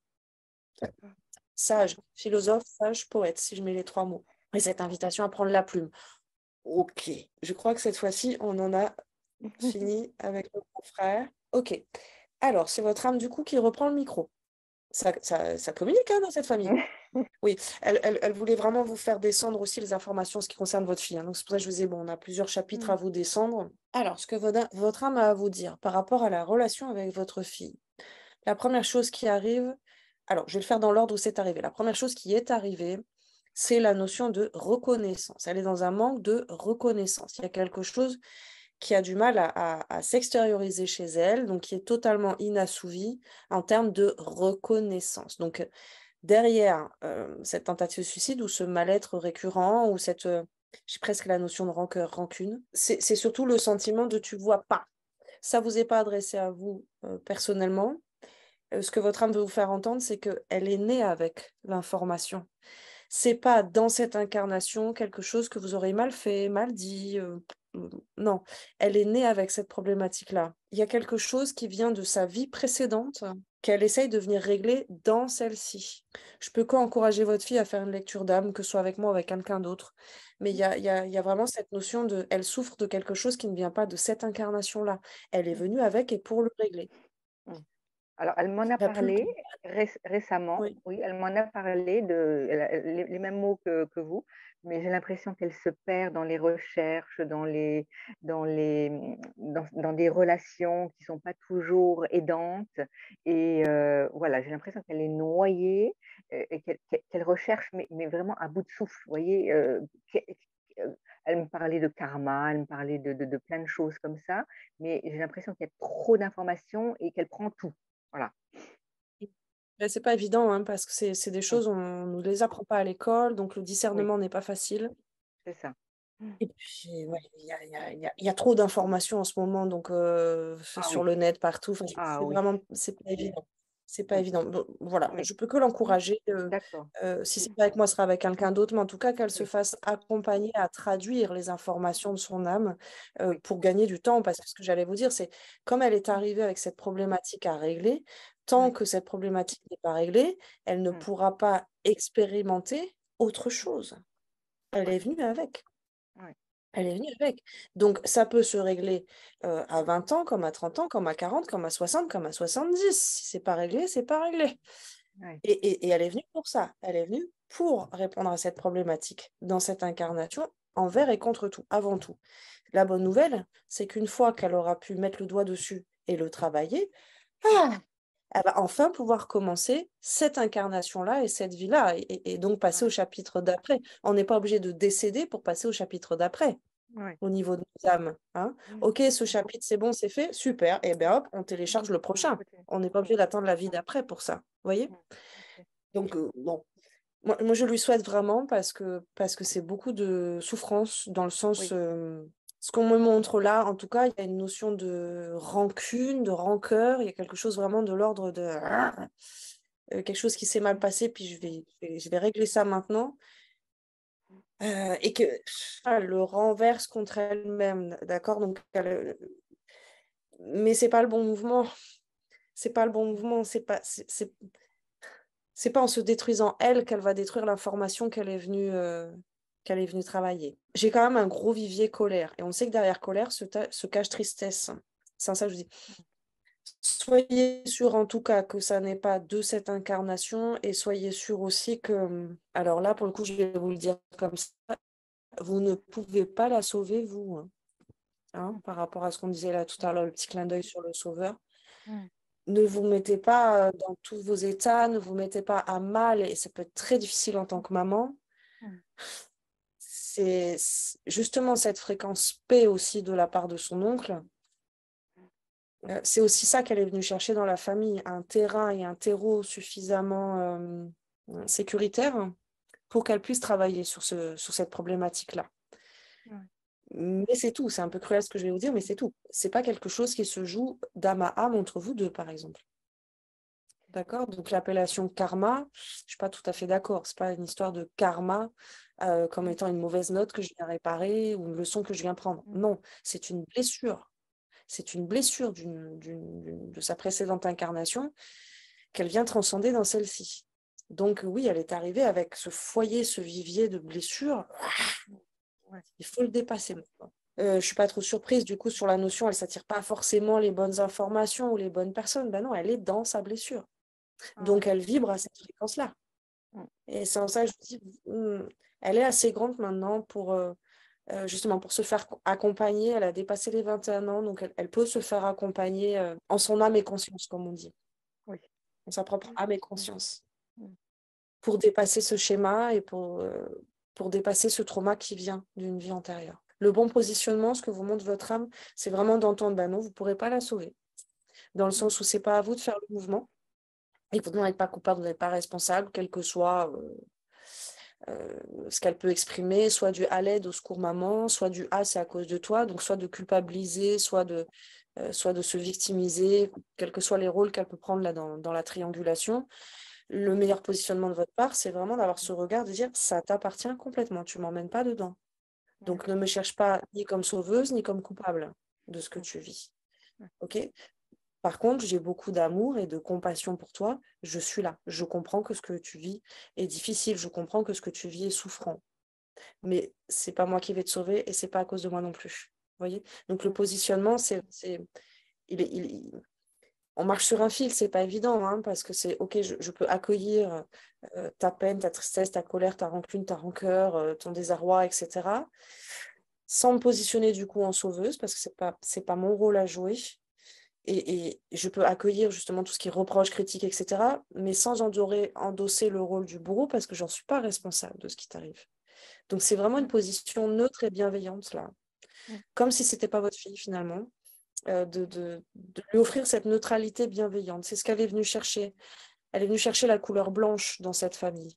S2: D'accord.
S1: Sage, philosophe, sage, poète, si je mets les trois mots. Et cette invitation à prendre la plume. Ok, je crois que cette fois-ci, on en a fini avec nos confrères. Ok. Alors, c'est votre âme du coup qui reprend le micro. Ça communique hein, dans cette famille. Oui, elle voulait vraiment vous faire descendre aussi les informations en ce qui concerne votre fille, hein. Donc, c'est pour ça que je vous ai bon, on a plusieurs chapitres à
S2: Mm.
S1: vous descendre. Alors, ce que votre âme a à vous dire par rapport à la relation avec votre fille. La première chose qui arrive, alors je vais le faire dans l'ordre où c'est arrivé. La première chose qui est arrivée, c'est la notion de reconnaissance. Elle est dans un manque de reconnaissance. Il y a quelque chose qui a du mal à s'extérioriser chez elle, donc qui est totalement inassouvi en termes de reconnaissance. Donc derrière cette tentative de suicide ou ce mal-être récurrent ou j'ai presque la notion de rancœur, rancune, c'est surtout le sentiment de tu vois pas. Ça vous est pas adressé à vous personnellement. Ce que votre âme veut vous faire entendre, c'est qu'elle est née avec l'information. C'est pas dans cette incarnation quelque chose que vous aurez mal fait, mal dit. Non, elle est née avec cette problématique-là. Il y a quelque chose qui vient de sa vie précédente qu'elle essaye de venir régler dans celle-ci. Je peux qu'encourager votre fille à faire une lecture d'âme, que ce soit avec moi ou avec quelqu'un d'autre. Mais il y a vraiment cette notion de... Elle souffre de quelque chose qui ne vient pas de cette incarnation-là. Elle est
S2: Mm.
S1: venue avec et pour le régler.
S2: Mm. Alors, elle m'en a
S1: Il n'y a plus le
S2: parlé
S1: temps.
S2: récemment,
S1: Oui.
S2: oui, elle m'en a parlé les mêmes mots que vous, mais j'ai l'impression qu'elle se perd dans les recherches, dans des relations qui sont pas toujours aidantes. Et voilà, j'ai l'impression qu'elle est noyée et qu'elle recherche, mais vraiment à bout de souffle. Vous voyez, elle me parlait de karma, elle me parlait de plein de choses comme ça, mais j'ai l'impression qu'il y a trop d'informations et qu'elle prend tout. Voilà.
S1: Mais c'est pas évident, hein, parce que c'est des
S2: Mmh.
S1: choses, on ne nous les apprend pas à l'école, donc le
S2: Oui,
S1: discernement n'est pas facile.
S2: c'est ça. Mmh.
S1: Et puis, ouais, il y a trop d'informations en ce moment, donc
S2: Ah
S1: sur
S2: oui,
S1: le net, partout. Enfin,
S2: ah
S1: c'est
S2: oui.
S1: vraiment, c'est pas évident. C'est pas
S2: Mmh.
S1: évident. Bon, voilà,
S2: Oui.
S1: je peux que l'encourager.
S2: D'accord.
S1: Si
S2: Mmh.
S1: c'est pas avec moi, ce sera avec quelqu'un d'autre, mais en tout cas, qu'elle se
S2: Oui,
S1: fasse accompagner à traduire les informations de son âme
S2: oui.
S1: pour gagner du temps. Parce que ce que j'allais vous dire, c'est comme elle est
S2: Mmh.
S1: arrivée avec cette problématique à régler, tant
S2: Ouais.
S1: que cette problématique n'est pas réglée, elle ne
S2: Mmh.
S1: pourra pas expérimenter autre chose. Elle est
S2: Ouais,
S1: venue avec.
S2: ouais.
S1: Elle est venue avec. Donc, ça peut se régler à 20 ans, comme à 30 ans, comme à 40, comme à 60, comme à 70. Si c'est pas réglé, c'est pas réglé.
S2: Ouais.
S1: Et elle est venue pour ça. Elle est venue pour répondre à cette problématique dans cette incarnation, envers et contre tout, avant tout. La bonne nouvelle, c'est qu'une fois qu'elle aura pu mettre le doigt dessus et le travailler, ah, elle va enfin pouvoir commencer cette incarnation-là et cette vie-là, et donc passer au
S2: Ouais.
S1: chapitre d'après. On n'est pas obligé de décéder pour passer au chapitre d'après
S2: Ouais.
S1: au niveau de nos âmes, hein.
S2: Mmh.
S1: Ok, ce chapitre, c'est bon, c'est fait, super. Et bien hop, on télécharge le
S2: À
S1: prochain.
S2: côté.
S1: On n'est pas
S2: Mmh.
S1: obligé d'attendre la vie d'après pour ça. Vous voyez?
S2: Mmh. OK.
S1: Donc, bon, moi, je lui souhaite vraiment parce que c'est beaucoup de souffrance dans le sens,
S2: Oui.
S1: ce qu'on me montre là, en tout cas, il y a une notion de rancune, de rancœur, il y a quelque chose vraiment de l'ordre de quelque chose qui s'est mal
S2: Mmh.
S1: passé, puis je vais régler ça maintenant. Et que elle le renverse contre elle-même, d'accord? Donc, mais c'est pas le bon mouvement. C'est pas le bon mouvement. C'est pas en se détruisant elle qu'elle va détruire l'information qu'elle est venue. qu'elle est venue travailler. J'ai quand même un gros vivier colère. Et on sait que derrière colère se cache tristesse. C'est ça que je dis. Soyez sûr en tout cas que ça n'est pas de cette incarnation et soyez sûr aussi que, alors là, pour le coup, je vais vous le dire comme ça, vous ne pouvez pas la sauver, vous, par rapport à ce qu'on disait là tout à l'heure, le petit clin d'œil sur le sauveur.
S2: Mm.
S1: Ne vous mettez pas dans tous vos états, ne vous mettez pas à mal, et ça peut être très difficile en tant que maman.
S2: Mm.
S1: C'est justement cette fréquence paix aussi de la part de son oncle. C'est aussi ça qu'elle est venue chercher dans la famille, un terrain et un terreau suffisamment sécuritaire pour qu'elle puisse travailler sur cette problématique-là.
S2: Ouais.
S1: Mais c'est tout, c'est un peu cruel ce que je vais vous dire, mais c'est tout. C'est pas quelque chose qui se joue d'âme à âme entre vous deux, par exemple. D'accord? Donc l'appellation karma, je suis pas tout à fait d'accord. C'est pas une histoire de karma comme étant une mauvaise note que je viens réparer ou une leçon que je viens prendre.
S2: Mm.
S1: Non, c'est une blessure. C'est une blessure de sa précédente incarnation qu'elle vient transcender dans celle-ci. Donc oui, elle est arrivée avec ce foyer, ce vivier de blessures.
S2: Ouais.
S1: Il faut le dépasser maintenant. Je ne suis pas trop surprise du coup sur la notion, elle ne s'attire pas forcément les bonnes informations ou les bonnes personnes. Ben non, elle est dans sa blessure.
S2: Ah
S1: Donc
S2: ouais.
S1: elle vibre à cette fréquence-là.
S2: Mm.
S1: Et c'est en ça que je dis, elle est assez grande maintenant pour justement pour se faire accompagner. Elle a dépassé les 21 ans, donc elle peut se faire accompagner en son âme et conscience, comme on dit,
S2: Oui.
S1: en sa propre âme et conscience,
S2: Mm.
S1: pour dépasser ce schéma et pour dépasser ce trauma qui vient d'une vie antérieure. Le bon positionnement, ce que vous montre votre âme, c'est vraiment d'entendre, ben non, vous ne pourrez pas la sauver, dans le
S2: Mm.
S1: sens où c'est pas à vous de faire le mouvement, et vous n'êtes pas coupable, vous n'êtes pas responsable, quel que soit ce qu'elle peut exprimer, soit du à l'aide, au secours maman, soit du ah c'est à cause de toi, donc soit de culpabiliser, soit de se victimiser, quels que soient les rôles qu'elle peut prendre là dans la triangulation. Le meilleur positionnement de votre part, c'est vraiment d'avoir ce regard de dire ça t'appartient complètement, tu m'emmènes pas dedans.
S2: Ouais.
S1: Donc ne me cherche pas ni comme sauveuse ni comme coupable de ce que
S2: Mm.
S1: tu vis.
S2: Ouais.
S1: Ok? Par contre, j'ai beaucoup d'amour et de compassion pour toi. Je suis là. Je comprends que ce que tu vis est difficile. Je comprends que ce que tu vis est souffrant. Mais c'est pas moi qui vais te sauver et c'est pas à cause de moi non plus. Vous voyez? Donc le
S2: Mm.
S1: positionnement, il est, il- on marche sur un fil, c'est pas évident, hein, parce que c'est ok, je peux accueillir ta peine, ta tristesse, ta colère, ta rancune, ta rancœur, ton désarroi, etc. Sans me positionner du coup en sauveuse, parce que c'est pas mon rôle à jouer. Et je peux accueillir justement tout ce qui est reproche, critique, etc. Mais sans endosser le rôle du bourreau, parce que j'en suis pas responsable de ce qui t'arrive. Donc c'est vraiment une
S2: Mm.
S1: position neutre et bienveillante là,
S2: Mm.
S1: comme si c'était pas votre fille finalement, de lui offrir cette neutralité bienveillante. C'est ce qu'elle est venue chercher. Elle est venue chercher la couleur blanche dans cette famille,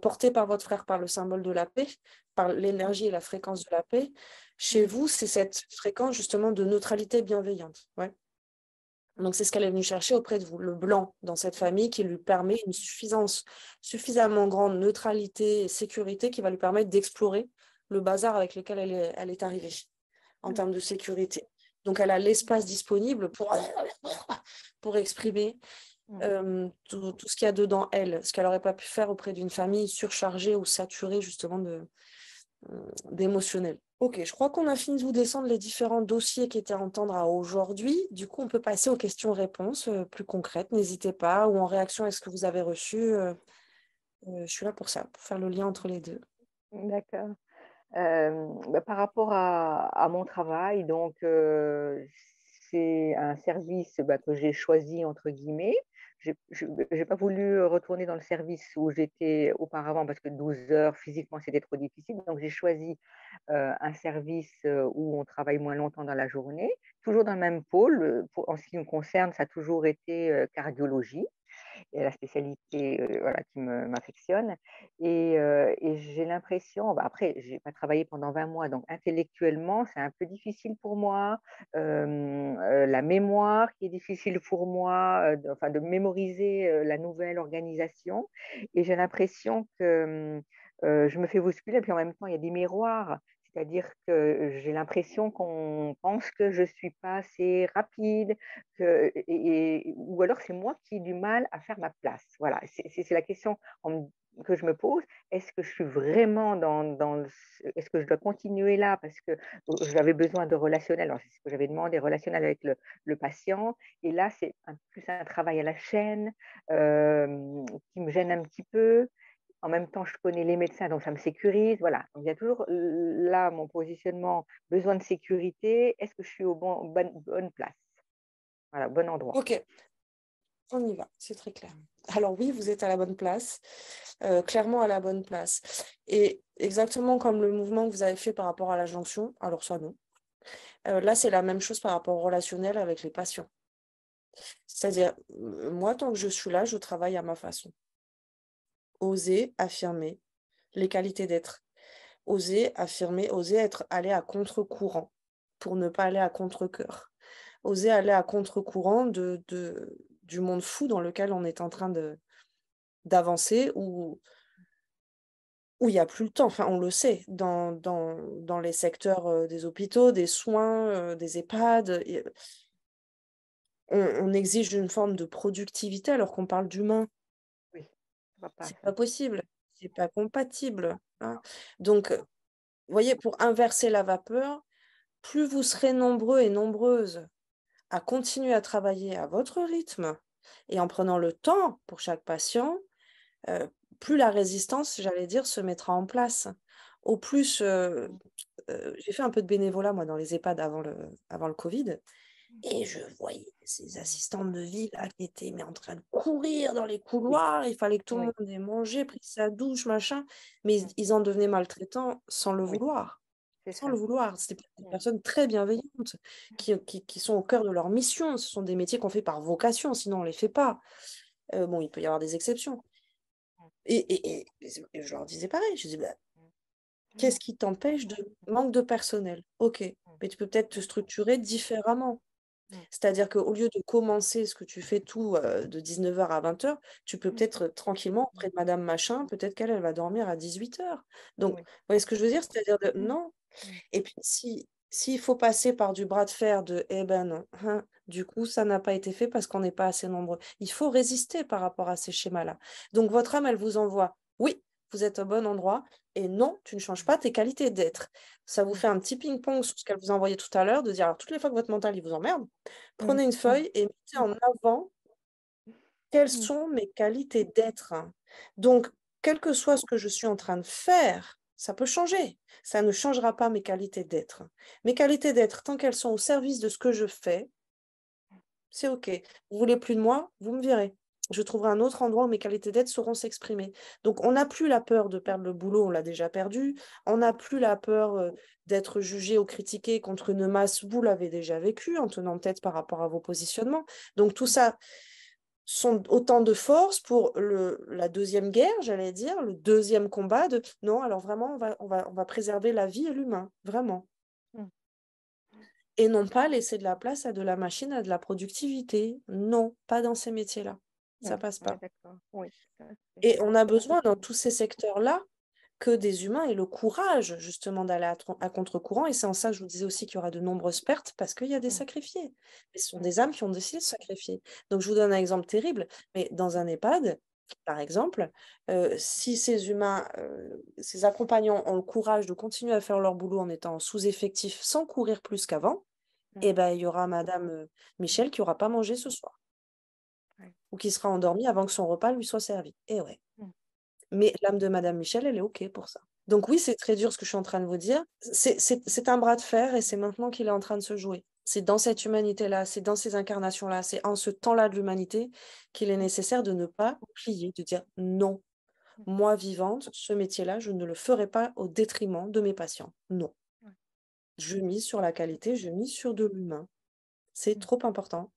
S1: portée par votre frère par le symbole de la paix, par l'énergie et la fréquence de la paix. Chez
S2: Mm.
S1: vous, c'est cette fréquence justement de neutralité bienveillante. Ouais. Donc c'est ce qu'elle est venue chercher auprès de vous, le blanc dans cette famille qui lui permet une suffisamment grande neutralité et sécurité qui va lui permettre d'explorer le bazar avec lequel elle est arrivée en
S2: Mm.
S1: termes de sécurité. Donc elle a l'espace disponible pour exprimer
S2: Mm.
S1: tout ce qu'il y a dedans elle, ce qu'elle n'aurait pas pu faire auprès d'une famille surchargée ou saturée justement d'émotionnel. Ok, je crois qu'on a fini de vous descendre les différents dossiers qui étaient à entendre à aujourd'hui. Du coup, on peut passer aux questions-réponses plus concrètes. N'hésitez pas, ou en réaction à ce que vous avez reçu. Je suis là pour ça, pour faire le lien entre les deux.
S2: D'accord. Par rapport à mon travail, donc c'est un service que j'ai choisi entre guillemets. J'ai pas voulu retourner dans le service où j'étais auparavant parce que 12 heures physiquement c'était trop difficile. Donc j'ai choisi un service où on travaille moins longtemps dans la journée, toujours dans le même pôle. En ce qui me concerne, ça a toujours été cardiologie et la spécialité voilà, qui m'affectionne. Et j'ai l'impression, après, je n'ai pas travaillé pendant 20 mois, donc intellectuellement, c'est un peu difficile pour moi. La mémoire qui est difficile pour moi, enfin, de mémoriser la nouvelle organisation. Et j'ai l'impression que je me fais bousculer, puis en même temps, il y a des miroirs. C'est-à-dire que j'ai l'impression qu'on pense que je ne suis pas assez rapide, ou alors c'est moi qui ai du mal à faire ma place. Voilà, c'est la question. que je me pose, est-ce que je suis vraiment est-ce que je dois continuer là parce que j'avais besoin de relationnel, alors c'est ce que j'avais demandé, relationnel avec le patient, et là c'est plus un travail à la chaîne qui me gêne un petit peu. En même temps, je connais les médecins, donc ça me sécurise, voilà. Donc il y a toujours là mon positionnement, besoin de sécurité, est-ce que je suis bonne place? Voilà, bon endroit.
S1: Ok, on y va, c'est très clair. Alors oui, vous êtes à la bonne place, clairement à la bonne place. Et exactement comme le mouvement que vous avez fait par rapport à la jonction, alors ça non. Là, c'est la même chose par rapport au relationnel avec les patients. C'est-à-dire, moi, tant que je suis là, je travaille à ma façon. Oser affirmer les qualités d'être. Oser affirmer, oser aller à contre-courant pour ne pas aller à contre-cœur. Oser aller à contre-courant du monde fou dans lequel on est en train d'avancer, où il n'y a plus le temps. Enfin, on le sait, dans les secteurs des hôpitaux, des soins, des EHPAD, on exige une forme de productivité alors qu'on parle d'humain.
S2: Oui, ça va pas
S1: C'est
S2: ça.
S1: pas possible, c'est pas compatible, hein. Donc, vous voyez, pour inverser la vapeur, plus vous serez nombreux et nombreuses à continuer à travailler à votre rythme et en prenant le temps pour chaque patient, plus la résistance, j'allais dire, se mettra en place. Au plus, j'ai fait un peu de bénévolat, moi, dans les EHPAD avant le Covid, et je voyais ces assistantes de vie là, qui étaient mais en train de courir dans les
S2: Oui,
S1: couloirs, il fallait que tout le
S2: oui,
S1: monde ait mangé, pris sa douche, machin, mais ils en devenaient maltraitants sans le
S2: oui,
S1: vouloir.
S2: c'est
S1: Sans le
S2: ça.
S1: vouloir. C'était des personnes très bienveillantes qui sont au cœur de leur mission. Ce sont des métiers qu'on fait par vocation, sinon on ne les fait pas. Bon, il peut y avoir des exceptions. Et je leur disais pareil, je disais, bah, qu'est-ce qui t'empêche de manque de personnel? Ok, mais tu peux peut-être te structurer différemment. C'est-à-dire qu'au lieu de commencer ce que tu fais tout de 19h à 20h, tu peux peut-être tranquillement auprès de Madame Machin, peut-être qu'elle elle va dormir à 18h. Donc, vous
S2: Oui.
S1: voyez ce que je veux dire? C'est-à-dire non. Et puis, s'il faut passer par du bras de fer de eh ben non, hein, du coup, ça n'a pas été fait parce qu'on n'est pas assez nombreux. Il faut résister par rapport à ces schémas-là. Donc, votre âme, elle vous envoie, oui, vous êtes au bon endroit, et non, tu ne changes pas tes qualités d'être. Ça vous fait un petit ping-pong sur ce qu'elle vous a envoyé tout à l'heure, de dire, alors, toutes les fois que votre mental, il vous emmerde, prenez une feuille et mettez en avant quelles sont mes qualités d'être. Donc, quel que soit ce que je suis en train de faire, ça peut changer. Ça ne changera pas mes qualités d'être. Mes qualités d'être, tant qu'elles sont au service de ce que je fais, c'est OK. Vous voulez plus de moi, vous me virez. Je trouverai un autre endroit où mes qualités d'être sauront s'exprimer. Donc, on n'a plus la peur de perdre le boulot, on l'a déjà perdu. On n'a plus la peur d'être jugé ou critiqué contre une masse, vous l'avez déjà vécu, en tenant tête par rapport à vos positionnements. Donc, tout ça sont autant de force pour la deuxième guerre, j'allais dire, le deuxième combat de non, alors vraiment, on va préserver la vie et l'humain, vraiment. Et non pas laisser de la place à de la machine, à de la productivité. Non, pas dans ces métiers-là. Ça passe
S2: On est
S1: pas.
S2: d'accord. Oui, tout à fait.
S1: Et on a besoin dans tous ces secteurs-là que des humains aient le courage justement d'aller à contre-courant. Et c'est en ça que je vous disais aussi qu'il y aura de nombreuses pertes parce qu'il y a des sacrifiés. Mais ce sont des âmes qui ont décidé de se sacrifier. Donc je vous donne un exemple terrible, mais dans un EHPAD, par exemple, si ces humains, ces accompagnants ont le courage de continuer à faire leur boulot en étant sous-effectif sans courir plus qu'avant, eh ben, il y aura Madame Michel qui n'aura pas mangé ce soir
S2: Ouais.
S1: ou qui sera endormie avant que son repas lui soit servi. Et ouais.
S2: Mm.
S1: Mais l'âme de Madame Michel, elle est OK pour ça. Donc oui, c'est très dur ce que je suis en train de vous dire. C'est un bras de fer et c'est maintenant qu'il est en train de se jouer. C'est dans cette humanité-là, c'est dans ces incarnations-là, c'est en ce temps-là de l'humanité qu'il est nécessaire de ne pas plier, de dire non. Moi, vivante, ce métier-là, je ne le ferai pas au détriment de mes patients. Non.
S2: Ouais.
S1: Je mise sur la qualité, je mise sur de l'humain. C'est trop important.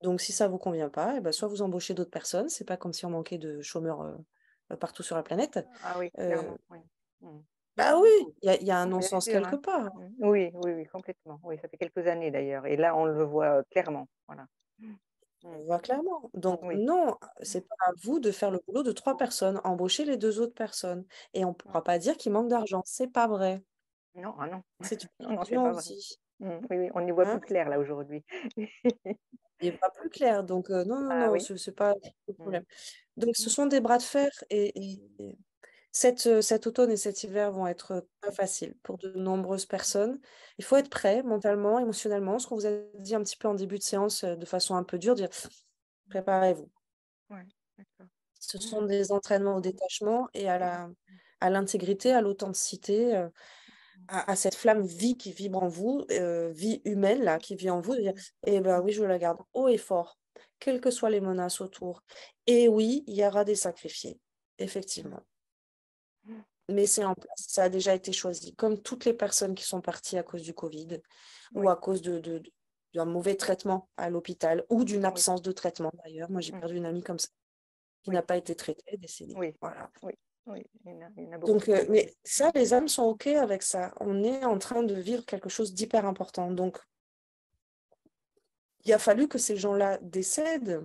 S1: Donc si ça ne vous convient pas, eh ben, soit vous embauchez d'autres personnes, c'est pas comme si on manquait de chômeurs partout sur la planète.
S2: Ah oui,
S1: Euh,
S2: clairement, oui. Mm.
S1: Bah oui, il y a un
S2: Bien
S1: non-sens
S2: sûr,
S1: quelque
S2: hein.
S1: part.
S2: Oui, oui, oui, complètement. Oui, ça fait quelques années d'ailleurs. Et là, on le voit clairement. Voilà.
S1: On voit clairement. Donc
S2: Oui.
S1: non, c'est pas à vous de faire le boulot de 3 personnes, embaucher les 2 autres personnes. Et on ne pourra pas dire qu'il manque d'argent. C'est pas vrai.
S2: Non, ah non.
S1: C'est une
S2: Non, non, c'est
S1: illusion
S2: pas vrai.
S1: aussi.
S2: Oui, oui, on y voit plus
S1: Hein?
S2: clair là aujourd'hui.
S1: Il n'est pas plus clair. Donc non, non,
S2: Ah
S1: non,
S2: oui.
S1: ce n'est pas le
S2: Mm.
S1: problème. Donc ce sont des bras de fer Cet automne et cet hiver vont être pas faciles pour de nombreuses personnes. Il faut être prêt mentalement, émotionnellement, ce qu'on vous a dit un petit peu en début de séance de façon un peu dure, dire préparez-vous.
S2: Ouais, d'accord.
S1: Ce sont des entraînements au détachement et à l'intégrité, à l'authenticité, à cette flamme vie qui vibre en vous, vie humaine là, qui vit en vous, de dire, eh ben oui, je la garde haut et fort, quelles que soient les menaces autour. Et oui, il y aura des sacrifiés, effectivement. Mais c'est en place, ça a déjà été choisi. Comme toutes les personnes qui sont parties à cause du Covid ou
S2: Oui,
S1: à cause d'un mauvais traitement à l'hôpital ou d'une
S2: oui,
S1: absence de traitement d'ailleurs. Moi, j'ai perdu une amie comme ça qui
S2: oui,
S1: n'a pas été traitée, décédée.
S2: oui,
S1: Voilà.
S2: oui, oui, il y en a beaucoup.
S1: Donc, mais ça, les âmes sont OK avec ça. On est en train de vivre quelque chose d'hyper important. Donc, il a fallu que ces gens-là décèdent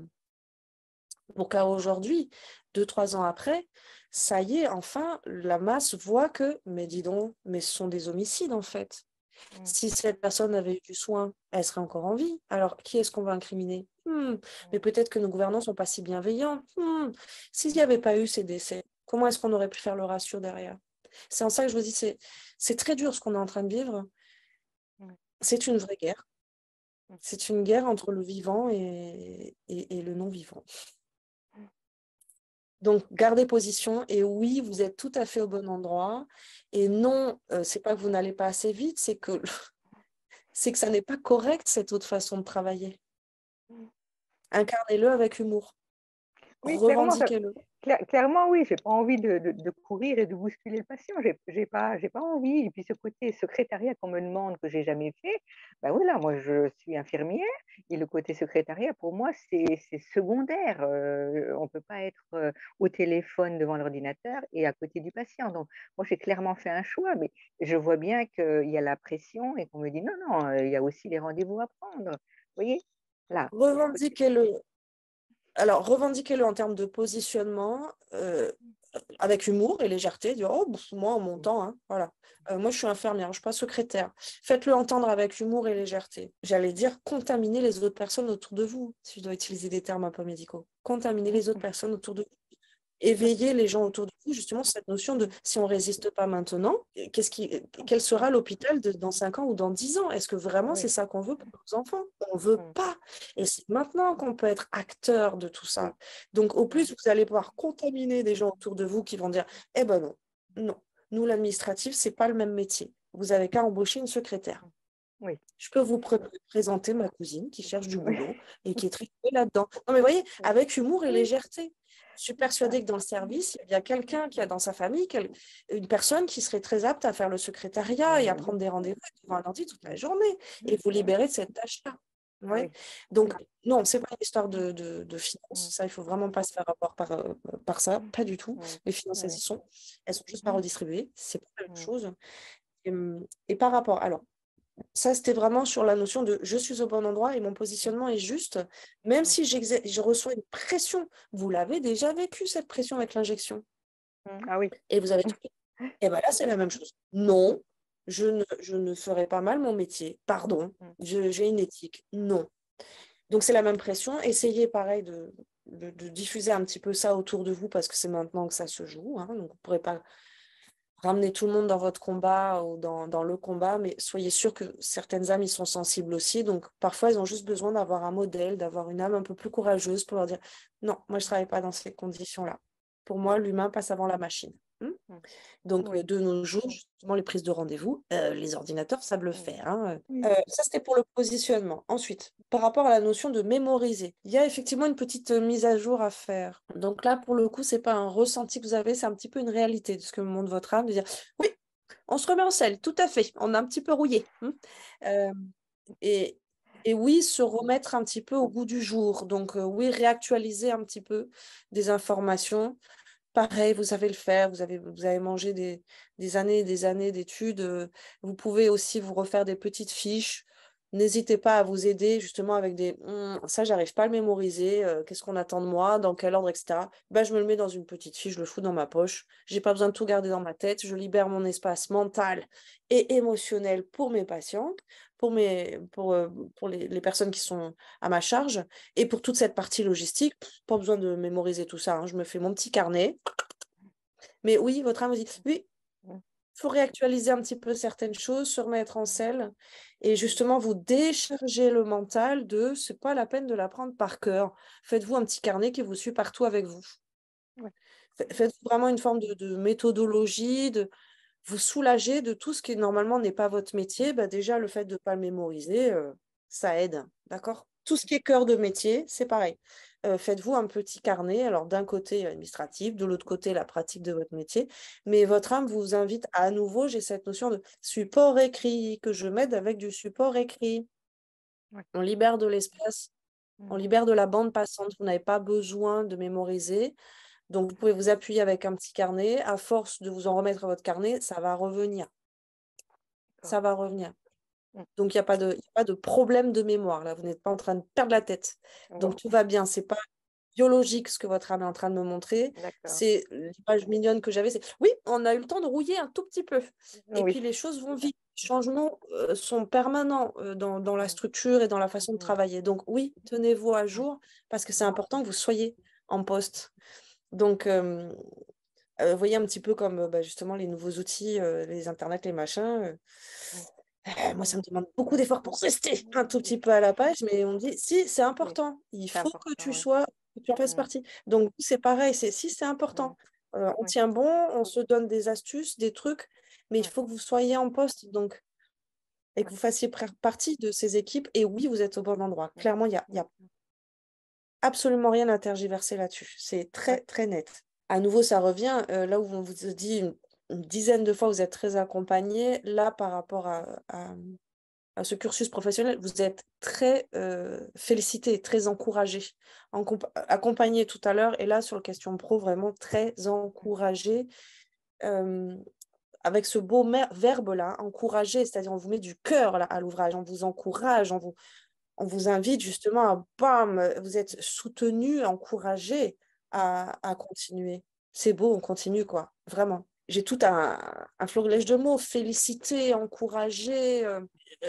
S1: pour qu'aujourd'hui, 2, 3 ans après, ça y est, enfin, la masse voit que, mais dis donc, mais ce sont des homicides en fait.
S2: Mm,
S1: Si cette personne avait eu du soin, elle serait encore en vie. Alors, qui est-ce qu'on va incriminer? Mais
S2: mm,
S1: peut-être que nos gouvernants ne sont pas si bienveillants. S'il n'y avait pas eu ces décès, comment est-ce qu'on aurait pu faire le ratio derrière? C'est en ça que je vous dis, c'est très dur ce qu'on est en train de vivre.
S2: mm,
S1: C'est une vraie guerre.
S2: mm,
S1: C'est une guerre entre le vivant et le non-vivant. Donc, gardez position. Et oui, vous êtes tout à fait au bon endroit. Et non, c'est pas que vous n'allez pas assez vite, c'est que ça n'est pas correct, cette autre façon de travailler.
S2: mm.
S1: Incarnez-le avec humour.
S2: Oui, clairement,
S1: Revendiquez-le.
S2: clairement, oui, j'ai pas envie de courir et de bousculer le patient. J'ai pas envie. Et puis ce côté secrétariat qu'on me demande que j'ai jamais fait, ben voilà, moi je suis infirmière et le côté secrétariat pour moi c'est secondaire. On peut pas être au téléphone devant l'ordinateur et à côté du patient. Donc moi j'ai clairement fait un choix, mais je vois bien qu'il y a la pression et qu'on me dit non, non, il y a aussi les rendez-vous à prendre. Vous voyez? Là, ce côté.
S1: Revendiquez-le. Alors, revendiquez-le en termes de positionnement, avec humour et légèreté. Dire, oh, moi, en mon temps, hein, voilà. Moi, je suis infirmière, je ne suis pas secrétaire. Faites-le entendre avec humour et légèreté. J'allais dire, contaminer les autres personnes autour de vous, si je dois utiliser des termes un peu médicaux. Contaminer les autres personnes autour de vous. Éveiller les gens autour de vous, justement, cette notion de si on ne résiste pas maintenant, quel sera l'hôpital dans 5 ans ou dans 10 ans? Est-ce que vraiment c'est
S2: Oui,
S1: ça qu'on veut pour nos enfants? On ne veut
S2: mmh,
S1: pas. Et c'est maintenant qu'on peut être acteur de tout
S2: oui,
S1: ça. Donc, au
S2: mmh,
S1: plus, vous allez pouvoir contaminer des gens autour de vous qui vont dire, eh ben non, non, nous, l'administratif, ce n'est pas le même métier. Vous n'avez qu'à embaucher une secrétaire.
S2: oui,
S1: Je peux vous présenter ma cousine qui cherche du
S2: oui,
S1: boulot et qui est très douée là-dedans. Non, mais vous voyez,
S2: oui,
S1: avec humour et
S2: oui,
S1: légèreté. Je suis
S2: c'est ça.
S1: persuadée que dans le service, il y a quelqu'un qui a dans sa famille une personne qui serait très apte à faire le secrétariat et à
S2: Mais bien
S1: prendre des
S2: sûr.
S1: rendez-vous devant un ordi toute la journée et vous
S2: Oui,
S1: libérer de cette tâche-là. Ouais.
S2: oui,
S1: Donc, non, c'est pas une histoire de finances.
S2: mmh,
S1: Ça, il faut vraiment pas se faire avoir par ça. Pas du tout.
S2: oui,
S1: Les finances, elles y
S2: oui,
S1: sont. Elles sont juste pas
S2: mmh,
S1: redistribuées. C'est pas la même
S2: mmh,
S1: chose. Et par rapport, alors, ça, c'était vraiment sur la notion de je suis au bon endroit et mon
S2: mmh,
S1: positionnement est juste, même
S2: mmh,
S1: si je reçois une pression. Vous l'avez déjà vécu, cette pression avec l'injection.
S2: mmh. Ah oui.
S1: Et vous avez tout. Et bien là, c'est la même chose. Non, je ne ferai pas mal mon métier. Pardon,
S2: Mmh,
S1: j'ai une éthique. Non. Donc, c'est la même pression. Essayez, pareil, de diffuser un petit peu ça autour de vous parce que c'est maintenant que ça se joue, hein. Donc, vous ne pourrez pas ramener tout le monde dans votre combat ou dans le combat, mais soyez sûr que certaines âmes, ils sont sensibles aussi. Donc, parfois, ils ont juste besoin d'avoir un modèle, d'avoir une âme un peu plus courageuse pour leur dire, non, moi, je ne travaille pas dans ces conditions-là. Pour moi,
S2: mmh,
S1: l'humain passe avant la machine.
S2: mmh.
S1: Donc,
S2: Oui,
S1: de nos jours, justement, les prises de rendez-vous, les ordinateurs savent le
S2: mmh,
S1: faire, hein.
S2: oui,
S1: Ça, c'était pour le positionnement. Ensuite, par rapport à la notion de mémoriser, il y a effectivement une petite mise à jour à faire. Donc là, pour le coup, c'est pas un ressenti que vous avez, c'est un petit peu une réalité de ce que me montre votre âme, de dire, oui, on se remet en selle, tout à fait, on a un petit peu rouillé. Euh, et, et oui, se remettre un petit peu au goût du jour. Donc oui, réactualiser un petit peu des informations. Pareil, vous savez le faire, vous avez mangé des années et des années d'études. Vous pouvez aussi vous refaire des petites fiches. N'hésitez pas à vous aider justement avec des ça, j'arrive pas à le mémoriser. Qu'est-ce qu'on attend de moi? Dans quel ordre, etc. Ben, je me le mets dans une petite fiche, je le fous dans ma poche. J'ai pas besoin de tout garder dans ma tête. Je libère mon espace mental et émotionnel pour mes patients, pour les personnes qui sont à ma charge. Et pour toute cette partie logistique, pas besoin de mémoriser tout ça, hein. Je me fais mon petit carnet Mais oui, votre âme vous dit, oui,
S2: Mm.
S1: il faut réactualiser un petit peu certaines choses, se remettre en selle et justement vous décharger le mental de c'est pas la peine de l'apprendre par cœur. Faites-vous un petit carnet qui vous suit partout avec vous.
S2: Ouais.
S1: Faites vraiment une forme de méthodologie, de vous soulager de tout ce qui normalement n'est pas votre métier. Bah, déjà, le fait de ne pas le mémoriser, ça aide. D'accord? Tout ce qui est cœur de métier, c'est pareil. Faites-vous un petit carnet, alors d'un côté administratif, de l'autre côté la pratique de votre métier, mais votre âme vous invite à nouveau, j'ai cette notion de support écrit, que je m'aide avec du support écrit.
S2: Ouais.
S1: On libère de l'espace, on
S2: Mhm.
S1: libère de la bande passante, vous n'avez pas besoin de mémoriser. Donc, vous pouvez vous appuyer avec un petit carnet. À force de vous en remettre à votre carnet, ça va revenir.
S2: D'accord.
S1: Ça va revenir.
S2: Mm.
S1: Donc, il n'y a pas de problème de mémoire. Là, vous n'êtes pas en train de perdre la tête.
S2: Bon,
S1: Donc, tout va bien. C'est pas biologique ce que votre âme est en train de me montrer.
S2: d'accord.
S1: C'est l'image mignonne que j'avais. C'est oui, on a eu le temps de rouiller un tout petit peu. Et
S2: Oui.
S1: puis, les choses vont vite. Les changements sont permanents dans la
S2: Mm.
S1: structure et dans la façon de
S2: Mm.
S1: travailler. Donc, oui, tenez-vous à
S2: Ouais.
S1: jour parce que c'est
S2: Mm.
S1: important que vous soyez en poste. Donc, vous voyez un petit peu comme justement les nouveaux outils, les internets, les machins.
S2: Mm.
S1: Moi, ça me demande beaucoup d'efforts pour rester un tout petit peu à la page, mais on me dit, si, c'est
S2: Oui,
S1: important. Il
S2: c'est
S1: faut que
S2: important,
S1: tu
S2: oui.
S1: sois, que tu en fasses
S2: Mm.
S1: partie. Donc, c'est pareil, si, c'est
S2: Mm.
S1: important. On
S2: Oui,
S1: tient bon, on se donne des astuces, des trucs, mais il
S2: oui,
S1: faut que vous soyez en poste, donc, et que
S2: oui.
S1: vous fassiez partie de ces équipes. Et oui, vous êtes au bon endroit.
S2: Mm.
S1: Clairement, il y
S2: Mm.
S1: a absolument rien à tergiverser là-dessus. C'est
S2: Ouais.
S1: très, très net. À nouveau, ça revient là où on vous a dit une dizaine de fois, vous êtes très accompagné. Là, par rapport à ce cursus professionnel, vous êtes très félicité, très encouragé. Accompagné tout à l'heure, et là, sur la question pro, vraiment très
S2: Mm.
S1: encouragé. euh, avec ce beau verbe-là, encourager, c'est-à-dire on vous met du cœur là, à l'ouvrage, on vous encourage, on vous invite justement à, bam, vous êtes soutenu, encouragé à continuer. C'est beau, on continue, quoi, vraiment. J'ai tout un florilège de mots, féliciter, encourager,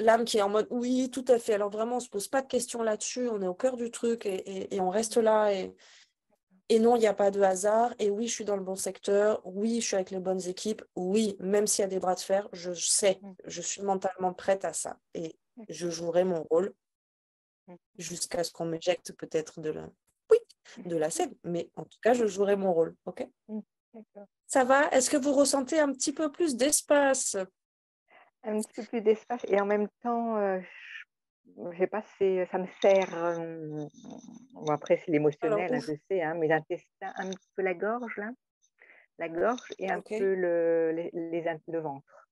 S1: l'âme qui est en mode oui, tout à fait. Alors vraiment, on ne se pose pas de questions là-dessus, on est au cœur du truc et on reste là. Et non, il n'y a pas de hasard. Et oui, je suis dans le bon secteur. Oui, je suis avec les bonnes équipes. Oui, même s'il y a des bras de fer, je sais,
S2: Mm.
S1: je suis mentalement prête à ça. Et je
S2: D'accord.
S1: jouerai mon rôle
S2: Mm.
S1: jusqu'à ce qu'on m'éjecte peut-être oui, de la scène. Mais en tout cas, je jouerai mon rôle. OK?
S2: Mm. D'accord.
S1: Ça va? Est-ce que vous ressentez un petit peu plus d'espace?
S2: Un petit peu plus d'espace et en même temps, j'ai pas, ça me sert, bon après c'est
S1: Alors,
S2: l'émotionnel, hein,
S1: ouf.
S2: je sais, hein, mes intestins, un petit peu la gorge et un
S1: OK.
S2: peu le ventre.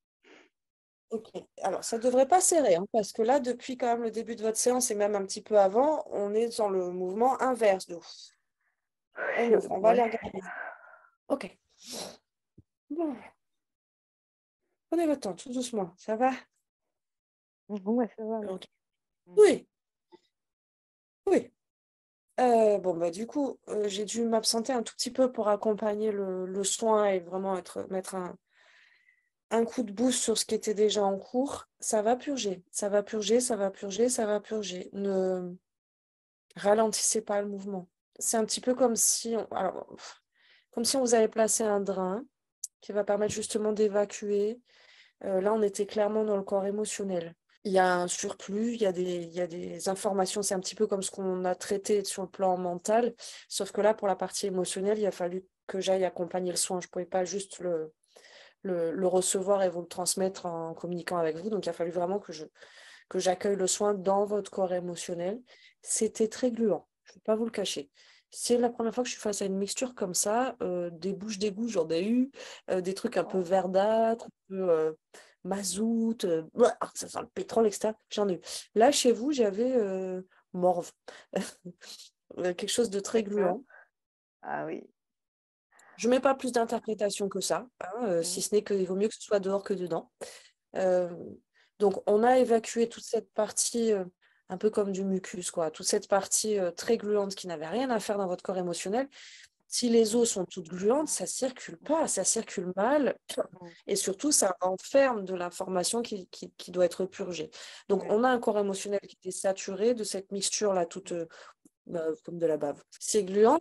S1: OK. Alors, ça ne devrait pas serrer, hein, parce que là, depuis quand même le début de votre séance et même un petit peu avant, on est dans le mouvement inverse de ouf. On ouvre, on va aller
S2: Ouais.
S1: regarder. OK. Bon, prenez votre temps, tout doucement. Ça va?
S2: Ouais, ça va,
S1: OK.
S2: merci. Mmh.
S1: Oui, oui. Bon, bah, du coup, j'ai dû m'absenter un tout petit peu pour accompagner le soin et vraiment mettre un coup de boost sur ce qui était déjà en cours. Ça va purger, ça va purger, ça va purger, ça va purger. Ne ralentissez pas le mouvement. C'est un petit peu comme si comme si on vous avait placé un drain qui va permettre justement d'évacuer. Là, on était clairement dans le corps émotionnel. Il y a un surplus, il y a des informations, c'est un petit peu comme ce qu'on a traité sur le plan mental, sauf que là, pour la partie émotionnelle, il a fallu que j'aille accompagner le soin. Je ne pouvais pas juste le recevoir et vous le transmettre en communiquant avec vous. Donc, il a fallu vraiment que j'accueille le soin dans votre corps émotionnel. C'était très gluant, je ne vais pas vous le cacher. C'est la première fois que je suis face à une mixture comme ça, des bouches d'égout, j'en ai eu, des trucs un peu
S2: Oh,
S1: verdâtres, un peu mazout, ouah, ça sent le pétrole, etc. J'en ai eu. Là, chez vous, j'avais morve, quelque chose de très
S2: d'accord.
S1: gluant.
S2: Ah oui.
S1: Je ne mets pas plus d'interprétation que ça, hein,
S2: Mmh.
S1: si ce n'est qu'il vaut mieux que ce soit dehors que dedans. Euh, donc, on a évacué toute cette partie, un peu comme du mucus, quoi, toute cette partie très gluante qui n'avait rien à faire dans votre corps émotionnel. Si les
S2: Mmh.
S1: os sont toutes gluantes, ça circule pas, ça circule mal,
S2: Mmh.
S1: et surtout, ça enferme de l'information qui doit être purgée. Donc,
S2: Ouais.
S1: on a un corps émotionnel qui était saturé de cette mixture-là, toute comme de la bave. C'est gluant,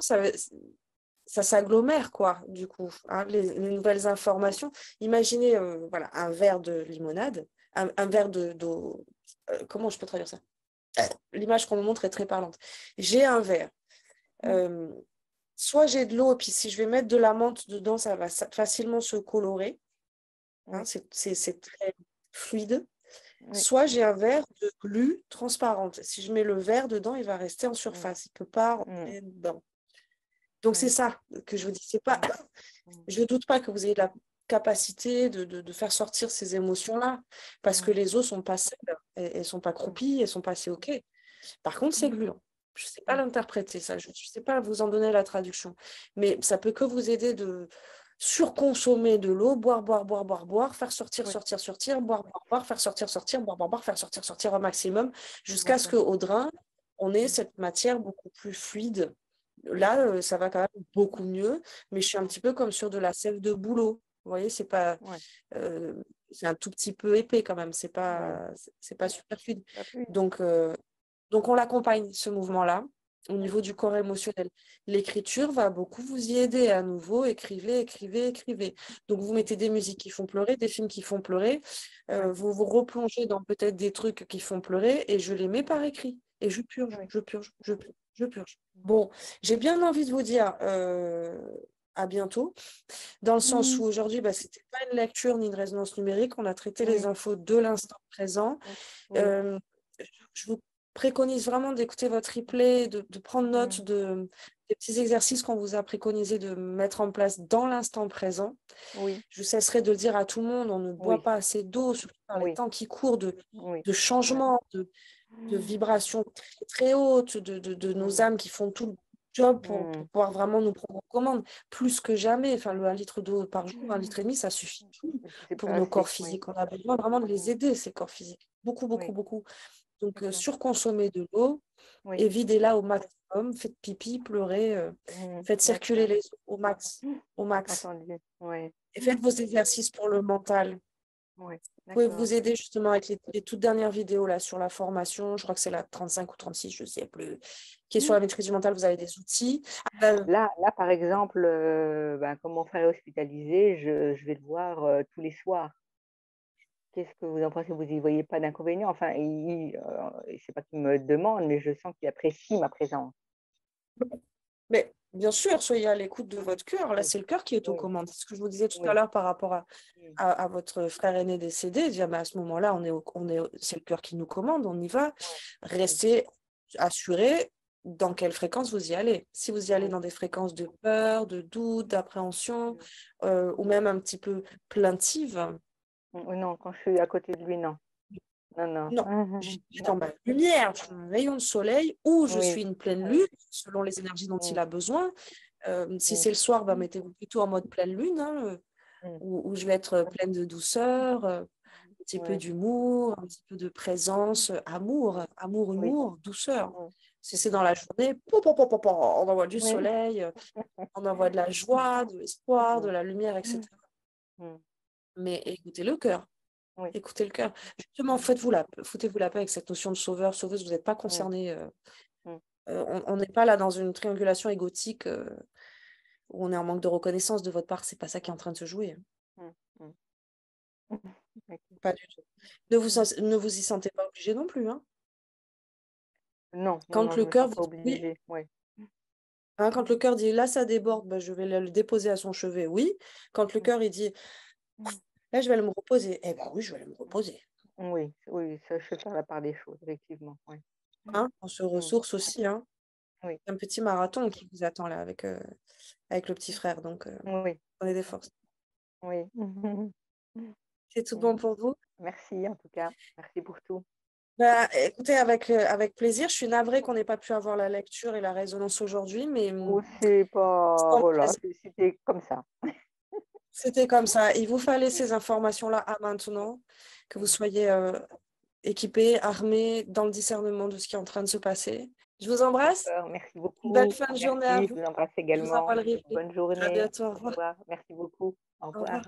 S1: ça s'agglomère, quoi, du coup, hein, les nouvelles informations. Imaginez, voilà, un verre de limonade, un verre d'eau. Comment je peux traduire ça? L'image qu'on me montre est très parlante. J'ai un verre. Euh, Soit j'ai de l'eau, puis si je vais mettre de la menthe dedans, ça va facilement se colorer. Hein, c'est très fluide. Soit j'ai un verre de glu transparente. Si je mets le verre dedans, il va rester en surface. Il ne peut pas rentrer dedans. Donc, c'est ça que je vous dis. C'est pas... Je ne doute pas que vous ayez la capacité de faire sortir ces émotions-là, parce que les eaux ne sont pas sales, elles ne sont pas croupies, elles sont pas assez OK. Par contre, c'est gluant. Je ne sais pas l'interpréter, ça. Je ne sais pas vous en donner la traduction. Mais ça peut que vous aider de surconsommer de l'eau, boire, boire, boire, boire, boire, faire sortir, sortir, sortir, boire, boire, boire, faire sortir, sortir, boire, boire, boire, faire sortir, sortir au maximum, jusqu'à ce qu'au drain, on ait cette matière beaucoup plus fluide. Là, ça va quand même beaucoup mieux, mais je suis un petit peu comme sur de la sève de bouleau. Vous voyez, c'est pas, c'est un tout petit peu épais quand même, c'est pas super fluide. Donc on l'accompagne, ce mouvement-là, au niveau du corps émotionnel. L'écriture va beaucoup vous y aider à nouveau. Écrivez, écrivez, écrivez. Donc vous mettez des musiques qui font pleurer, des films qui font pleurer. Vous vous replongez dans peut-être des trucs qui font pleurer et je les mets par écrit. Et je purge, je purge, je purge, je purge. Bon, j'ai bien envie de vous dire à bientôt, dans le sens où aujourd'hui, ce n'était pas une lecture ni une résonance numérique. On a traité les infos de l'instant présent. Je vous préconise vraiment d'écouter votre replay, de prendre note des petits exercices qu'on vous a préconisé de mettre en place dans l'instant présent. Je cesserai de le dire à tout le monde, on ne boit pas assez d'eau, surtout par les temps qui courent de changements, de vibrations très, très hautes, de nos âmes qui font tout le job pour pouvoir vraiment nous prendre en commande, plus que jamais. Enfin, le 1 litre d'eau par jour, 1,5 litre, ça suffit plus pour nos corps physiques. On a besoin vraiment de les aider, ces corps physiques. Beaucoup, beaucoup, beaucoup. Donc, surconsommer de l'eau et videz-la au maximum. Faites pipi, pleurez, faites circuler les eaux au max. Au max. Et faites vos exercices pour le mental. Vous pouvez vous aider justement avec les toutes dernières vidéos là, sur la formation. Je crois que c'est la 35 ou 36, je ne sais plus. Qui est sur la maîtrise du mental, vous avez des outils.
S2: Là, par exemple, comme mon frère est hospitalisé, je vais le voir tous les soirs. Qu'est-ce que vous en pensez? Vous n'y voyez pas d'inconvénient? Enfin, c'est pas qu'il me demande, mais je sens qu'il apprécie ma présence.
S1: Mais bien sûr, soyez à l'écoute de votre cœur. Là, c'est le cœur qui est aux commandes. C'est ce que je vous disais tout à l'heure par rapport à votre frère aîné décédé. À ce moment-là, c'est le cœur qui nous commande, on y va. Restez assurés dans quelle fréquence vous y allez. Si vous y allez dans des fréquences de peur, de doute, d'appréhension, ou même un petit peu plaintive.
S2: Non, quand je suis à côté de lui, non. Non.
S1: Non, je suis dans ma lumière, je suis un rayon de soleil, ou je suis une pleine lune, selon les énergies dont il a besoin. Si c'est le soir, mettez-vous plutôt en mode pleine lune, hein, où je vais être pleine de douceur, un petit peu d'humour, un petit peu de présence, amour, humour, douceur. Si c'est dans la journée, on envoie du soleil, on envoie de la joie, de l'espoir, de la lumière, etc. Mais écoutez le cœur. Écoutez le cœur. Justement, foutez-vous la paix avec cette notion de sauveur, sauveuse, vous n'êtes pas concerné. On n'est pas là dans une triangulation égotique où on est en manque de reconnaissance de votre part. C'est pas ça qui est en train de se jouer. Pas du tout. Ne vous y sentez pas obligé non plus. Hein.
S2: Non,
S1: quand le cœur
S2: vous dit,
S1: quand le cœur dit là ça déborde, je vais le déposer à son chevet. Oui. Quand le cœur il dit là je vais aller me reposer. Eh ben oui, je vais aller me reposer.
S2: Oui, ça, je fais faire la part des choses, effectivement.
S1: Hein, on se ressource aussi. Hein. Un petit marathon qui vous attend là avec le petit frère. Donc, prenez des forces.
S2: Oui.
S1: C'est tout bon pour vous?
S2: Merci, en tout cas. Merci pour tout.
S1: Écoutez, avec plaisir. Je suis navrée qu'on n'ait pas pu avoir la lecture et la résonance aujourd'hui, mais
S2: c'est pas... Voilà, c'était comme ça.
S1: C'était comme ça. Il vous fallait ces informations-là à maintenant, que vous soyez équipés, armés, dans le discernement de ce qui est en train de se passer. Je vous embrasse.
S2: Merci beaucoup.
S1: Belle fin de journée à vous.
S2: Je vous embrasse
S1: Je vous
S2: également.
S1: envoie le replay.
S2: Bonne journée.
S1: À bientôt. Au revoir.
S2: Merci beaucoup. Au revoir.